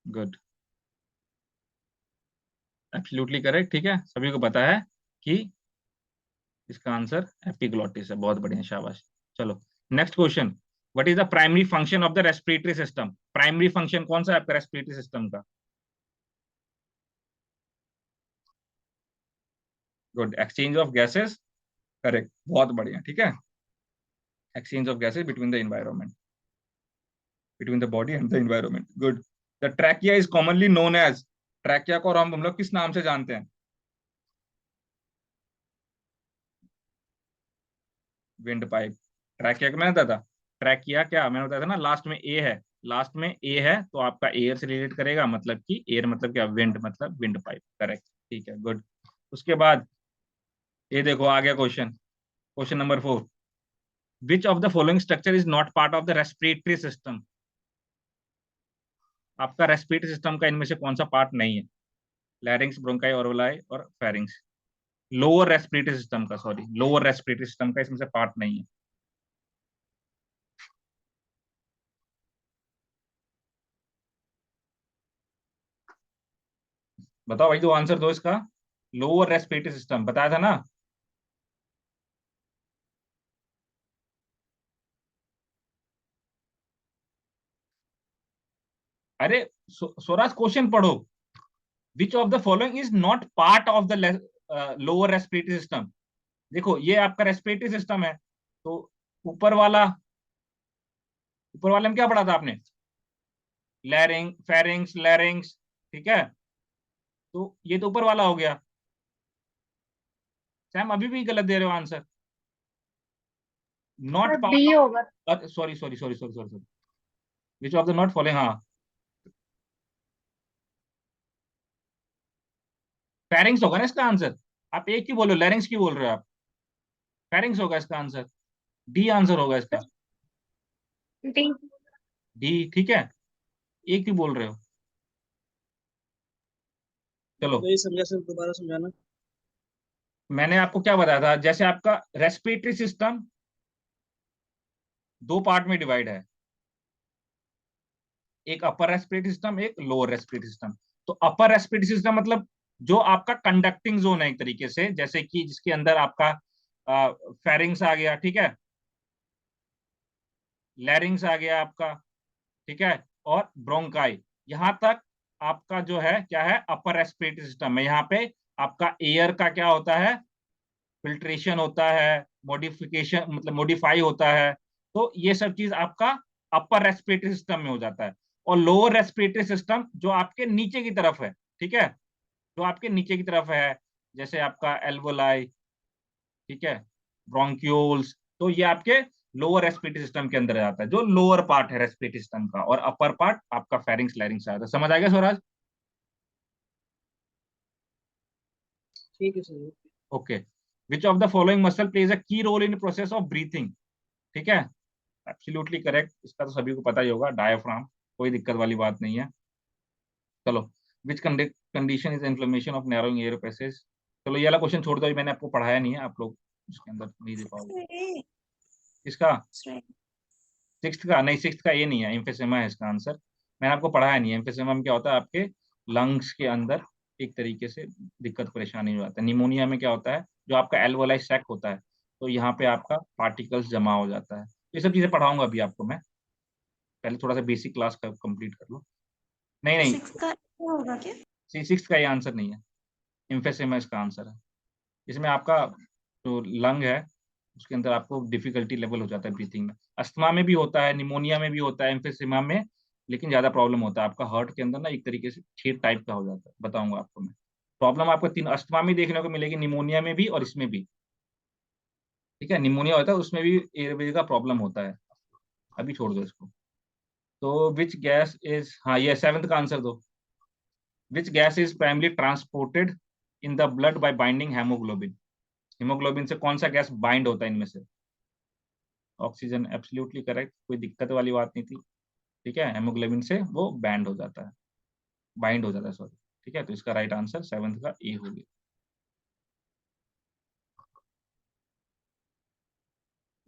गुड, एब्सोल्युटली करेक्ट, ठीक है, सभी को पता है कि इसका आंसर एपिग्लॉटिस है, बहुत बढ़िया, शाबाश। चलो next question, what is the primary function of the respiratory system? Primary function कौन सा है आपका रेस्पिरेटरी सिस्टम का? Good, exchange of gases, correct, बहुत बढ़िया, ठीक है, exchange of gases between the environment, between the body and the environment, good. The trachea is commonly known as, trachea को हम लोग किस नाम से जानते हैं? Wind pipe. ट्रैकिया का मैंने बताया था, ट्रैकिया क्या मैंने बताया था ना, लास्ट में ए है, लास्ट में ए है तो आपका एयर से रिलेट करेगा, मतलब कि एयर मतलब क्या, विंड मतलब विंड पाइप, करेक्ट, ठीक है, गुड। उसके बाद ये देखो आ गया question, question number 4, which of the following structure is not part of the respiratory system? आपका रेस्पिरेटरी सिस्टम का इनमें से कौन सा पार्ट नहीं है? लैरिंग्स, ब्रोंकाई, ओरवलाई और फेरिंग्स। लोअर रेस्पिरेटरी सिस्टम का, सॉरी, लोअर रेस्पिरेटरी सिस्टम का इसमें से पार्ट नहीं है। बताओ भाई, दो आंसर दो इसका। लोअर रेस्पिरेटरी सिस्टम बताया था ना। अरे स्वराज क्वेश्चन पढ़ो। विच of the following is not part of the lower respiratory system. देखो ये आपका रेस्पिरेटरी सिस्टम है, तो ऊपर वाला, ऊपर वाले में क्या पढ़ा था आपने? लैरिंग, फेरिंग्स, लैरिंग्स, ठीक है। तो ये तो ऊपर वाला हो गया। सैम अभी भी गलत दे रहे हो आंसर। नॉट डी पार्ट होगा। Of, sorry sorry sorry sorry sorry sorry, which of the not following, हाँ फेरिंग्स होगा ना इसका आंसर। आप एक ही बोलो, लैरिंग्स की बोल रहे हो आप? फेरिंग्स होगा इसका आंसर, डी आंसर होगा इसका। डी। डी, ठीक है, एक ही बोल रहे हो। चलो, वही समझा सर, दोबारा समझाना। मैंने आपको क्या बताया था, जैसे आपका रेस्पिरेटरी सिस्टम दो पार्ट में डिवाइड है, एक अपर रेस्पिरेटरी सिस्टम, एक लोअर रेस्पिरेटरी सिस्टम। तो अपर रेस्पिरेटरी सिस्टम मतलब जो आपका कंडक्टिंग जोन है एक तरीके से, जैसे कि जिसके अंदर आपका फेरिंग्स आ गया, ठीक है, लैरिंग्स आ गया आपका, ठीक है, और ब्रोंकाई, यहां तक आपका जो है क्या है, अपर रेस्पिरेटरी सिस्टम है। यहाँ पे आपका एयर का क्या होता है, फिल्ट्रेशन होता है, मॉडिफिकेशन मतलब मॉडिफाई होता है। तो ये सब चीज आपका अपर रेस्पिरेटरी सिस्टम में हो जाता है। और लोअर रेस्पिरेटरी सिस्टम जो आपके नीचे की तरफ है, ठीक है, जो आपके नीचे की तरफ है, जैसे आपका एल्वोलाई, ठीक है, ब्रोंक्यूल्स, तो ये आपके लोअर रेस्पिरेटरी सिस्टम के अंदर आता है, जो लोअर पार्ट है रेस्पिरेटरी सिस्टम का, और अपर पार्ट आपका फेरिंग्स लैरिंग्स आता है। समझ आ गया स्वराज? ठीक है sir. Okay. Which of the following muscle plays a key role in process of breathing? ठीक है, एब्सोल्युटली करेक्ट, इसका तो सभी को पता ही होगा, डायफ्राम, कोई दिक्कत वाली बात नहीं है। चलो, which condition is inflammation of narrowing air passage? चलो ये वाला क्वेश्चन छोड़ दो, ये मैंने आपको पढ़ाया नहीं है, आप लोग उसके अंदर नहीं दे पाओगे। इसका सिक्स्थ का नहीं, सिक्स्थ का ये नहीं है, एम्फिसेमा है इसका आंसर। मैंने आपको पढ़ाया नहीं है, एम्फिसेमा में क्या होता है, आपके लंग्स के अंदर एक तरीके से दिक्कत परेशानी हो जाता है। निमोनिया में क्या होता है, जो आपका एल्वोलाई सैक होता है, तो यहाँ पे आपका पार्टिकल्स जमा हो जाता है। ये सब चीजें पढ़ाऊंगा अभी आपको मैं, पहले थोड़ा सा बेसिक क्लास कंप्लीट कर लो। नहीं नहीं, सिक्स का क्या होगा क्या? सिक्स का ये आंसर नहीं है, एम्फिसेमा इसका आंसर है। इसमें आपका जो लंग है उसके अंदर आपको डिफिकल्टी लेवल हो जाता है ब्रीथिंग में। अस्थमा में भी होता है, निमोनिया में भी होता है, एम्फिसेमा में लेकिन ज्यादा प्रॉब्लम होता है आपका हार्ट के अंदर ना, एक तरीके से छेद टाइप का हो जाता है, बताऊंगा आपको मैं। प्रॉब्लम आपको तीन अस्थमा में देखने को मिलेगी, निमोनिया में भी और इसमें भी, ठीक है। निमोनिया होता है उसमें भी एयरवे का प्रॉब्लम होता है। अभी छोड़ दो इसको। तो विच गैस इज, हाँ ये सेवंथ का आंसर दो। Which gas is primarily transported in the blood bye binding haemoglobin? Haemoglobin से कौन सा गैस बाइंड होता है इनमें से? ऑक्सीजन, एब्सोल्युटली करेक्ट, कोई दिक्कत वाली बात नहीं थी, ठीक है। हेमोग्लोबिन से वो बैंड हो जाता है, बाइंड हो जाता है, सॉरी, ठीक है। तो इसका राइट आंसर सेवंथ का ए हो गया।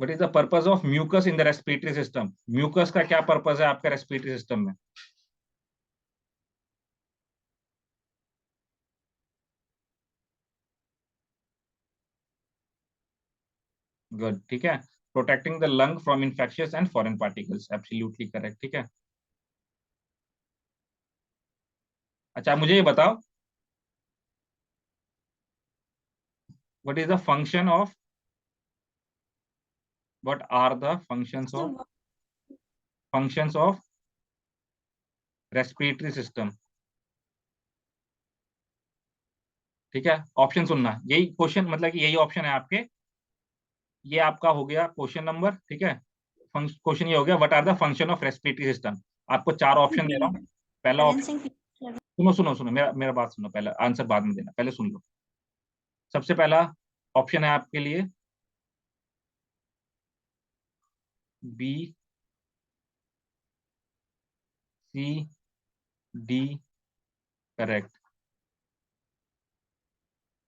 What is the purpose of mucus in the respiratory system? Mucus का क्या पर्पस है आपका रेस्पिरेटरी सिस्टम में? गुड, ठीक है, protecting the lung from infectious and foreign particles, absolutely correct, ठीक है। अच्छा मुझे ये बताओ, what is the function of, what are the functions of respiratory system? ठीक है, ऑप्शन सुनना, यही क्वेश्चन मतलब कि यही ऑप्शन है आपके। ये आपका हो गया क्वेश्चन नंबर, ठीक है। क्वेश्चन ये हो गया, what are the function of respiratory system? आपको चार ऑप्शन दे रहा हूँ। पहला ऑप्शन, बैलेंसिंग। सुनो सुनो सुनो, मेरा मेरा बात सुनो, पहले आंसर बाद में देना, पहले सुन लो। सबसे पहला ऑप्शन है आपके लिए बी, सी, डी, करेक्ट,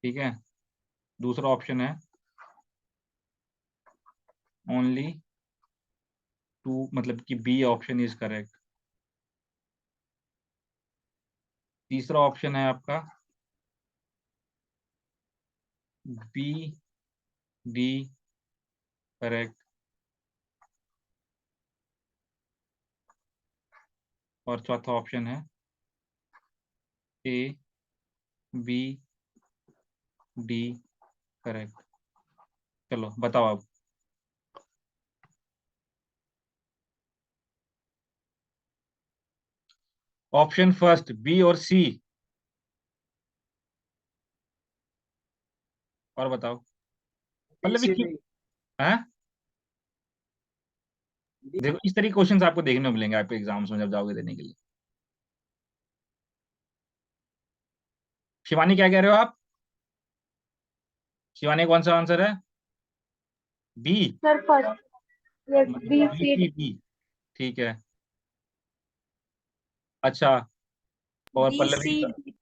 ठीक है। दूसरा ऑप्शन है ओनली टू, मतलब कि बी ऑप्शन इज करेक्ट। तीसरा ऑप्शन है आपका बी, डी, करेक्ट। और चौथा ऑप्शन है ए बी डी करेक्ट। चलो बताओ आप। ऑप्शन फर्स्ट बी और सी, और बताओ पल्लवी क्यों? BCD हैं? D। देखो इस तरह के क्वेश्चंस आपको देखने को मिलेंगे आपके एग्जाम्स में जब जाओगे देने के लिए। शिवानी क्या कह रहे हो आप? शिवानी कौन सा आंसर है? B? Sir first, yes, B B C C D. D, ठीक है। अच्छा, और बी पल्लवी सी का?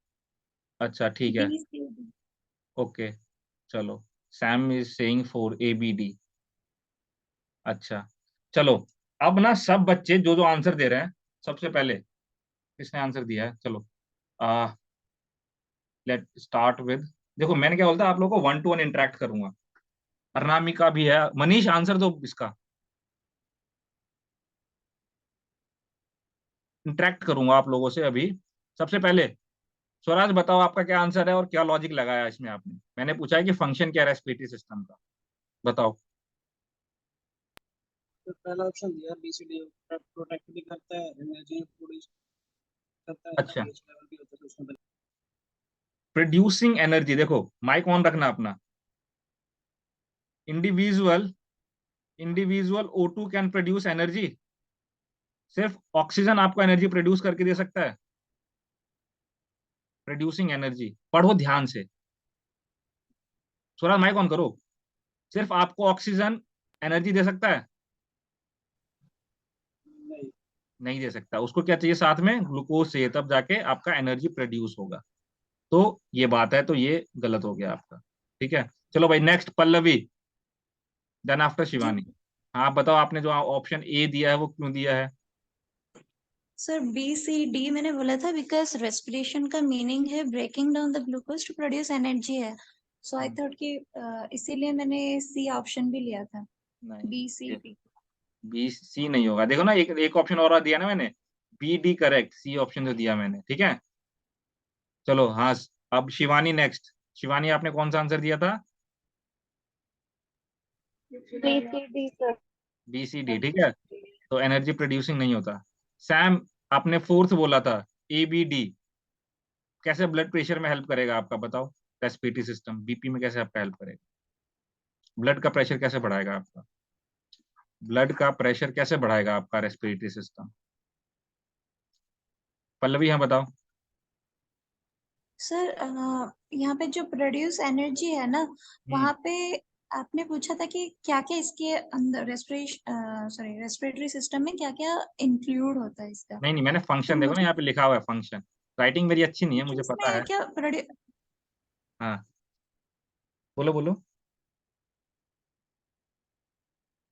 अच्छा ठीक है, बी सी डी। ओके। चलो, Sam is saying for A B D. अच्छा, चलो। अब ना सब बच्चे जो जो आंसर दे रहे हैं, सबसे पहले किसने आंसर दिया है, चलो आ लेट स्टार्ट विद, देखो मैंने क्या बोलता, आप लोगों को 1 to 1 इंटरेक्ट करूंगा। अनामिका भी है, मनीष आंसर दो इसका, इंटरेक्ट करूंगा आप लोगों से अभी। सबसे पहले स्वराज बताओ आपका क्या आंसर है और क्या लॉजिक लगाया इसमें आपने। मैंने पूछा है कि फंक्शन क्या है रेस्पिरेटरी सिस्टम का, बताओ। तो पहला ऑप्शन दिया BCD, प्रोटेक्ट भी करता है, एनर्जी प्रोड्यूस करता है, अच्छा, pH लेवल भी होता है उसमें। प्रोड्यूसिंग एनर्जी, देखो माइक ऑन रखना अपना। Individual individual O2 can produce energy, सिर्फ ऑक्सीजन आपको एनर्जी प्रोड्यूस करके दे सकता है। प्रोड्यूसिंग एनर्जी, पढ़ो ध्यान से। स्वराज माइक ऑन करो। सिर्फ आपको ऑक्सीजन एनर्जी दे सकता है? नहीं। नहीं दे सकता, उसको क्या चाहिए साथ में, ग्लूकोज चाहिए, तब जाके आपका एनर्जी प्रोड्यूस होगा। तो ये बात है, तो ये गलत हो गया आपका। ठीक है, चलो भाई नेक्स्ट पल्लवी, देन आफ्टर जी शिवानी। हाँ, आप बताओ आपने जो ऑप्शन ए दिया है वो क्यों दिया है? सर, बी सी डी मैंने बोला था बिकॉज रेस्पिरेशन का मीनिंग है breaking down the glucose to produce energy है। सो आई थॉट कि इसीलिए मैंने सी ऑप्शन भी लिया था, बी सी नहीं, डी। बी सी नहीं होगा, देखो ना एक एक ऑप्शन और दिया ना मैंने, B D correct, C option जो दिया मैंने, ठीक है। चलो हाँ, अब शिवानी नेक्स्ट। शिवानी आपने कौन सा आंसर दिया था? B C D sir. B C D, ठीक है। तो एनर्जी प्रोड्यूसिंग नहीं होता। सैम, आपने फोर्थ बोला था, ए बी डी, कैसे ब्लड प्रेशर में हेल्प करेगा आपका, बताओ। रेस्पिरेटरी सिस्टम बीपी में कैसे आपका हेल्प करेगा? ब्लड का प्रेशर कैसे बढ़ाएगा आपका? ब्लड का प्रेशर कैसे बढ़ाएगा आपका रेस्पिरेटरी सिस्टम? पल्लवी हाँ बताओ। सर, यहाँ पे जो प्रोड्यूस एनर्जी है ना, हम्म, वहाँ पे आपने पूछा था कि क्या क्या इसके अंदर रेस्पिरेटरी सिस्टम में क्या क्या इंक्लूड होता है इसका। नहीं नहीं, मैंने तो फंक्शन, देखो ना मुझे यहाँ पे लिखा हुआ है फंक्शन। राइटिंग मेरी अच्छी नहीं है, मुझे पता इसमें है। क्या हाँ, बोलो बोलो।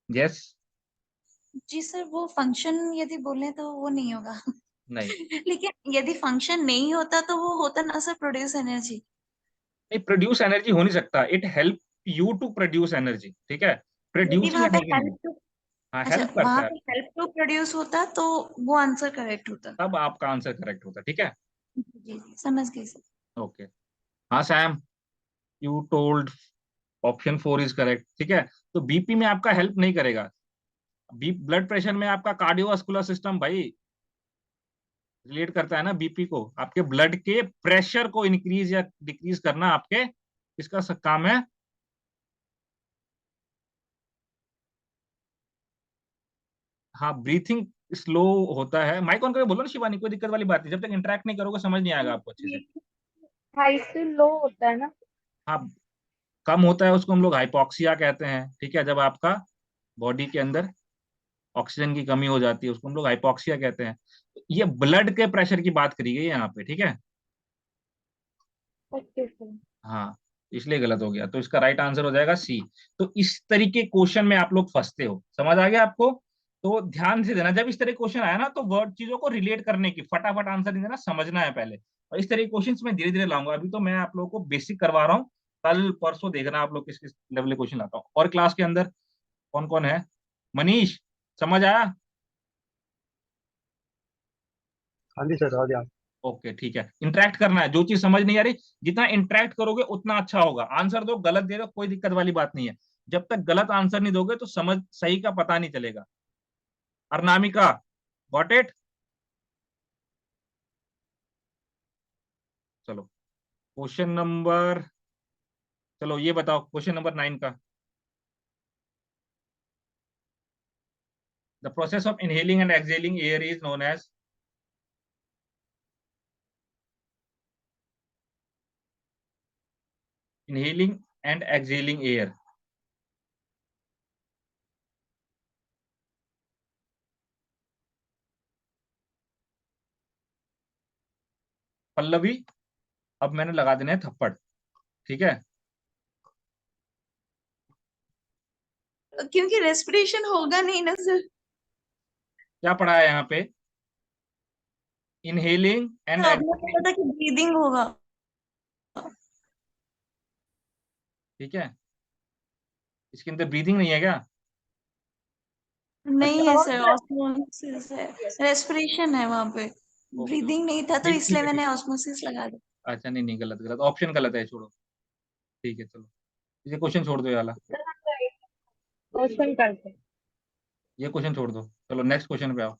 यस। जी सर, वो फंक्शन यदि बोले तो वो नहीं होगा। नहीं लेकिन यदि फंक्शन नहीं होता तो वो होता ना सर, प्रोड्यूस एनर्जी। नहीं, प्रोड्यूस एनर्जी हो नहीं सकता, it help you to produce energy, ठीक है, यदि प्रोड्यूसिंग वहां पे एनर्जी नहीं। हेल्प टू, हाँ, अच्छा, हेल्प वहां करता है, पे हेल्प टू प्रोड्यूस होता तो वो आंसर करेक्ट होता। तब आपका आंसर करेक्ट होता, ठीक है। जी जी, समझ गई सर। ओके। हाँ Sam, you told option 4 is correct, ठीक है। तो बीपी में आपका हेल्प नहीं करेगा। बी ब्लड प्रेशर में आपका कार्डियोवास्कुलर सिस्टम भाई रिलेट करता है ना बीपी को, आपके ब्लड के प्रेशर को इंक्रीज या डिक्रीज करना आपके इसका काम है। हाँ, ब्रीथिंग स्लो होता है। माइक ऑन करके बोलो ना शिवानी, कोई दिक्कत वाली बात नहीं, जब तक इंटरेक्ट नहीं करोगे समझ नहीं आएगा आपको अच्छे से। हाई से लो होता है ना। हाँ, कम होता है उसको हम लोग हाइपोक्सिया कहते हैं, ठीक है। जब आपका बॉडी के अंदर ऑक्सीजन की कमी हो जाती है उसको हम लोग हाइपोक्सिया कहते हैं। ये ब्लड के प्रेशर की बात करी गई है यहाँ पे, ठीक है। Okay sir. हाँ, इसलिए गलत हो गया, तो इसका राइट आंसर हो जाएगा सी। तो इस तरीके क्वेश्चन में आप लोग फंसते हो, समझ आ गया आपको? तो ध्यान से देना, जब इस तरह क्वेश्चन आया ना तो वर्ड चीजों को रिलेट करने की, फटाफट आंसर नहीं देना, समझना है पहले। और इस तरह के क्वेश्चन में धीरे धीरे लाऊंगा, अभी तो मैं आप लोगों को बेसिक करवा रहा हूँ। कल परसों देखना आप लोग किस किस लेवल के क्वेश्चन लाता हूँ। और क्लास के अंदर कौन कौन है? मनीष, समझ आया? हाँ जी सर, आ गया। ओके ठीक है, इंटरेक्ट करना है, जो चीज समझ नहीं आ रही जितना इंटरेक्ट करोगे उतना अच्छा होगा। आंसर दो, गलत दे दो, कोई दिक्कत वाली बात नहीं है। जब तक गलत आंसर नहीं दोगे तो समझ सही का पता नहीं चलेगा। Anamika, got it? चलो क्वेश्चन नंबर, चलो ये बताओ क्वेश्चन नंबर 9 का। The process of inhaling and exhaling air is known as. Inhaling and exhaling air. Pallavi, अब मैंने लगा देने हैं थप्पड़, ठीक है? क्योंकि रेस्पिरेशन होगा नहीं ना सर। क्या पढ़ा है यहाँ पे? इनहेलिंग एंड तो आपने बोला था कि ब्रीदिंग होगा। ठीक है, इसके अंदर ब्रीदिंग नहीं है क्या? नहीं अच्छा, है सर, ऑस्मोसिस है, रेस्पिरेशन है वहां पे। ओके ब्रीदिंग नहीं था तो ठीक ठीक इसलिए है ठीक। मैंने ऑस्मोसिस लगा दिया। अच्छा नहीं नहीं, गलत गलत, ऑप्शन गलत है, छोड़ो। ठीक है चलो, ये क्वेश्चन छोड़ दो ये वाला, क्वेश्चन करते। ये क्वेश्चन छोड़ दो। चलो नेक्स्ट क्वेश्चन पे आओ,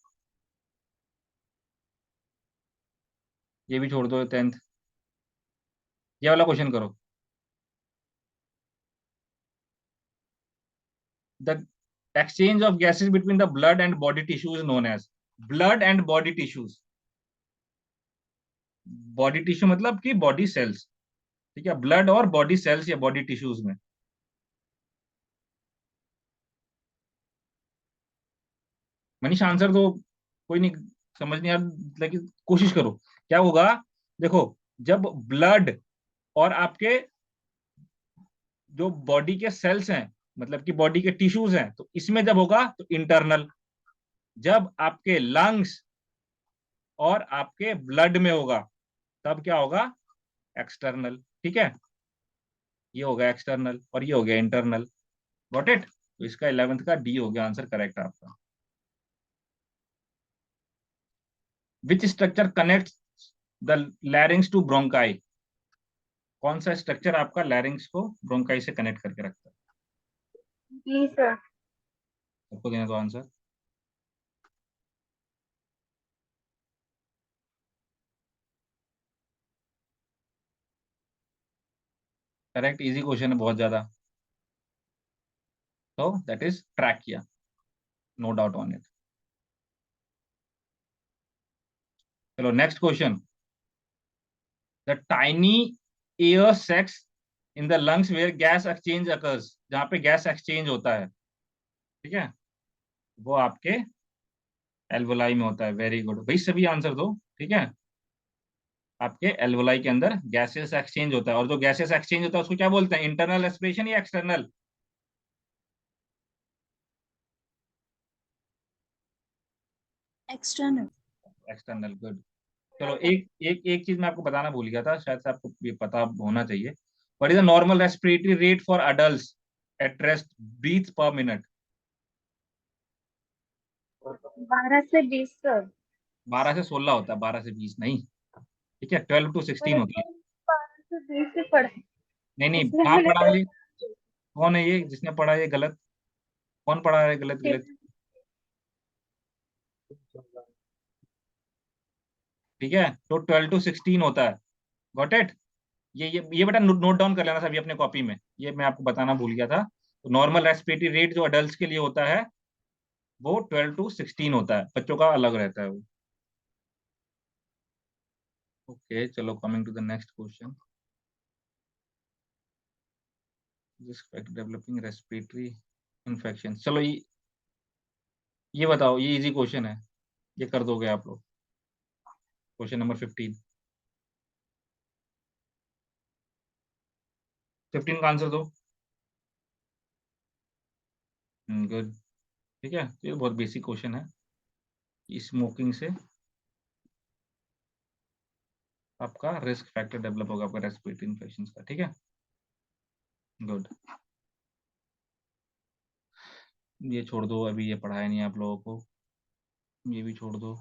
ये भी छोड़ दो 10th। ये वाला क्वेश्चन करो। The exchange of gases between the blood and body tissue is known as। blood and body tissues, body tissue मतलब कि बॉडी सेल्स, ठीक है? ब्लड और बॉडी सेल्स या बॉडी टिश्यूज में। मनीष आंसर दो, कोई नहीं समझ नहीं आ रहा, लेकिन कोशिश करो। क्या होगा, देखो, जब ब्लड और आपके जो बॉडी के सेल्स हैं, मतलब कि बॉडी के टिश्यूज हैं, तो इसमें जब होगा तो इंटरनल। जब आपके लंग्स और आपके ब्लड में होगा तब क्या होगा, एक्सटर्नल। ठीक है, ये हो गया एक्सटर्नल और ये हो गया इंटरनल। Got it? तो इसका 11th का डी हो गया आंसर करेक्ट आपका। Which structure connect the larynx to bronchi? कौन सा स्ट्रक्चर आपका लैरिंग्स को ब्रोंकाई से कनेक्ट करके रखता है? जी सर। सबको देना तो आंसर। करेक्ट, इजी क्वेश्चन है बहुत ज्यादा। तो that is trachea, no doubt on it. चलो next question. The tiny air sacs in the lungs where gas exchange occurs, जहां पे गैस एक्सचेंज होता है, ठीक है, वो आपके एल्वोलाई में होता है। वेरी गुड भाई, सभी आंसर दो, ठीक है? आपके एल्वोलाई के अंदर गैसेस एक्सचेंज होता है, और जो गैसेस एक्सचेंज होता है उसको क्या बोलते हैं, इंटरनल एस्पिरेशन या एक्सटर्नल? एक्सटर्नल। External, good. चलो एक एक एक चीज मैं आपको बताना भूल गया था, शायद से आपको ये पता होना चाहिए। What is the normal respiratory rate for adults at rest breath per minute? 12 से 20 सर। 12 से 16 होता है, 12 से 20 नहीं, ठीक है? 12 to 16 होती है। 12 से 20 से पढ़े, नहीं नहीं, इसलिए कहाँ मैंने पढ़ा कहा ये? कौन है ये जिसने पढ़ा ये गलत? कौन पढ़ा है गलत गलत? ठीक है, तो 12 to 16 होता है। Got it? ये बेटा नोट डाउन कर लेना सभी अपने कॉपी में, ये मैं आपको बताना भूल गया था। तो नॉर्मल रेस्पिरेटरी रेट जो अडल्ट के लिए होता है वो 12 to 16 होता है, बच्चों का अलग रहता है वो। ओके चलो, coming to the next question. Developing respiratory infection. चलो ये बताओ, ये इजी क्वेश्चन है, ये कर दोगे आप लोग। क्वेश्चन नंबर 15, 15 का आंसर दो। गुड, ठीक है, तो ये बहुत बेसिक क्वेश्चन है। स्मोकिंग से आपका रिस्क फैक्टर डेवलप होगा आपका रेस्पिरेटरी इन्फेक्शन का, ठीक है? गुड, ये छोड़ दो, अभी ये पढ़ाया नहीं आप लोगों को, ये भी छोड़ दो।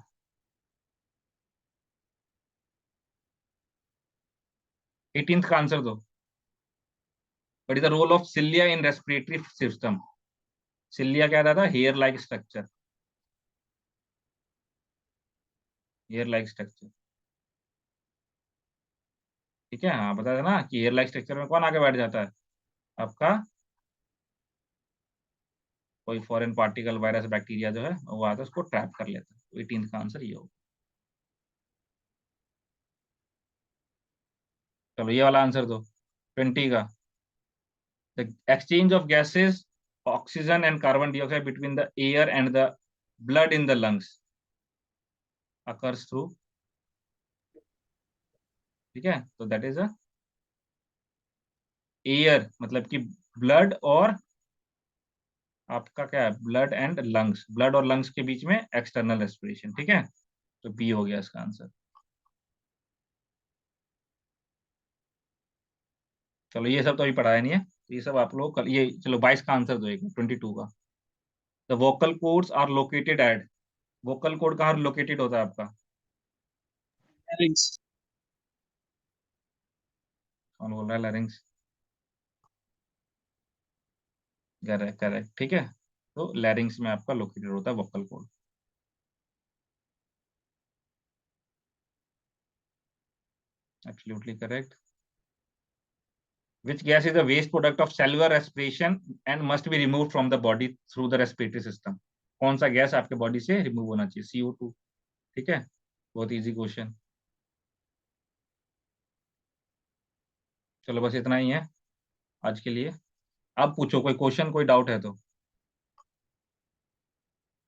18th का आंसर दो. What is the role of cilia in respiratory system? Cilia क्या था? Hair like structure. Hair like structure. ठीक है, हाँ बता देना कि हेयर लाइक स्ट्रक्चर में कौन आके बैठ जाता है आपका, कोई फॉरेन पार्टिकल, वायरस, बैक्टीरिया जो है वो आता है, उसको ट्रैप कर लेता है. 18th का आंसर ये होगा. चलो ये वाला आंसर दो. 20 का, the exchange of gases, oxygen and carbon dioxide between the air and the blood in the lungs occurs through. ठीक है, तो दैट इज अ एयर, मतलब कि ब्लड और आपका क्या है, ब्लड एंड लंग्स, ब्लड और लंग्स के बीच में एक्सटर्नल रेस्पिरेशन. ठीक है, तो बी हो गया इसका आंसर. चलो ये सब तो अभी पढ़ाया नहीं है, ये सब आप लोग कल, ये चलो 22 का आंसर दो. एक 22 का, the vocal cords are located at. Vocal cord कहाँ लोकेटेड होता है आपका? larynx, कौन बोल रहा है? लैरिंग्स. करेक्ट करेक्ट, ठीक है. तो लैरिंग्स में आपका लोकेटेड होता है vocal cord. Absolutely correct. Which gas is a waste product of cellular respiration and must be removed from the body through the respiratory system? कौन सा गैस आपके बॉडी से रिमूव होना चाहिए? CO2. ठीक है, बहुत इजी क्वेश्चन. चलो बस इतना ही है आज के लिए. अब पूछो कोई क्वेश्चन, कोई डाउट है तो.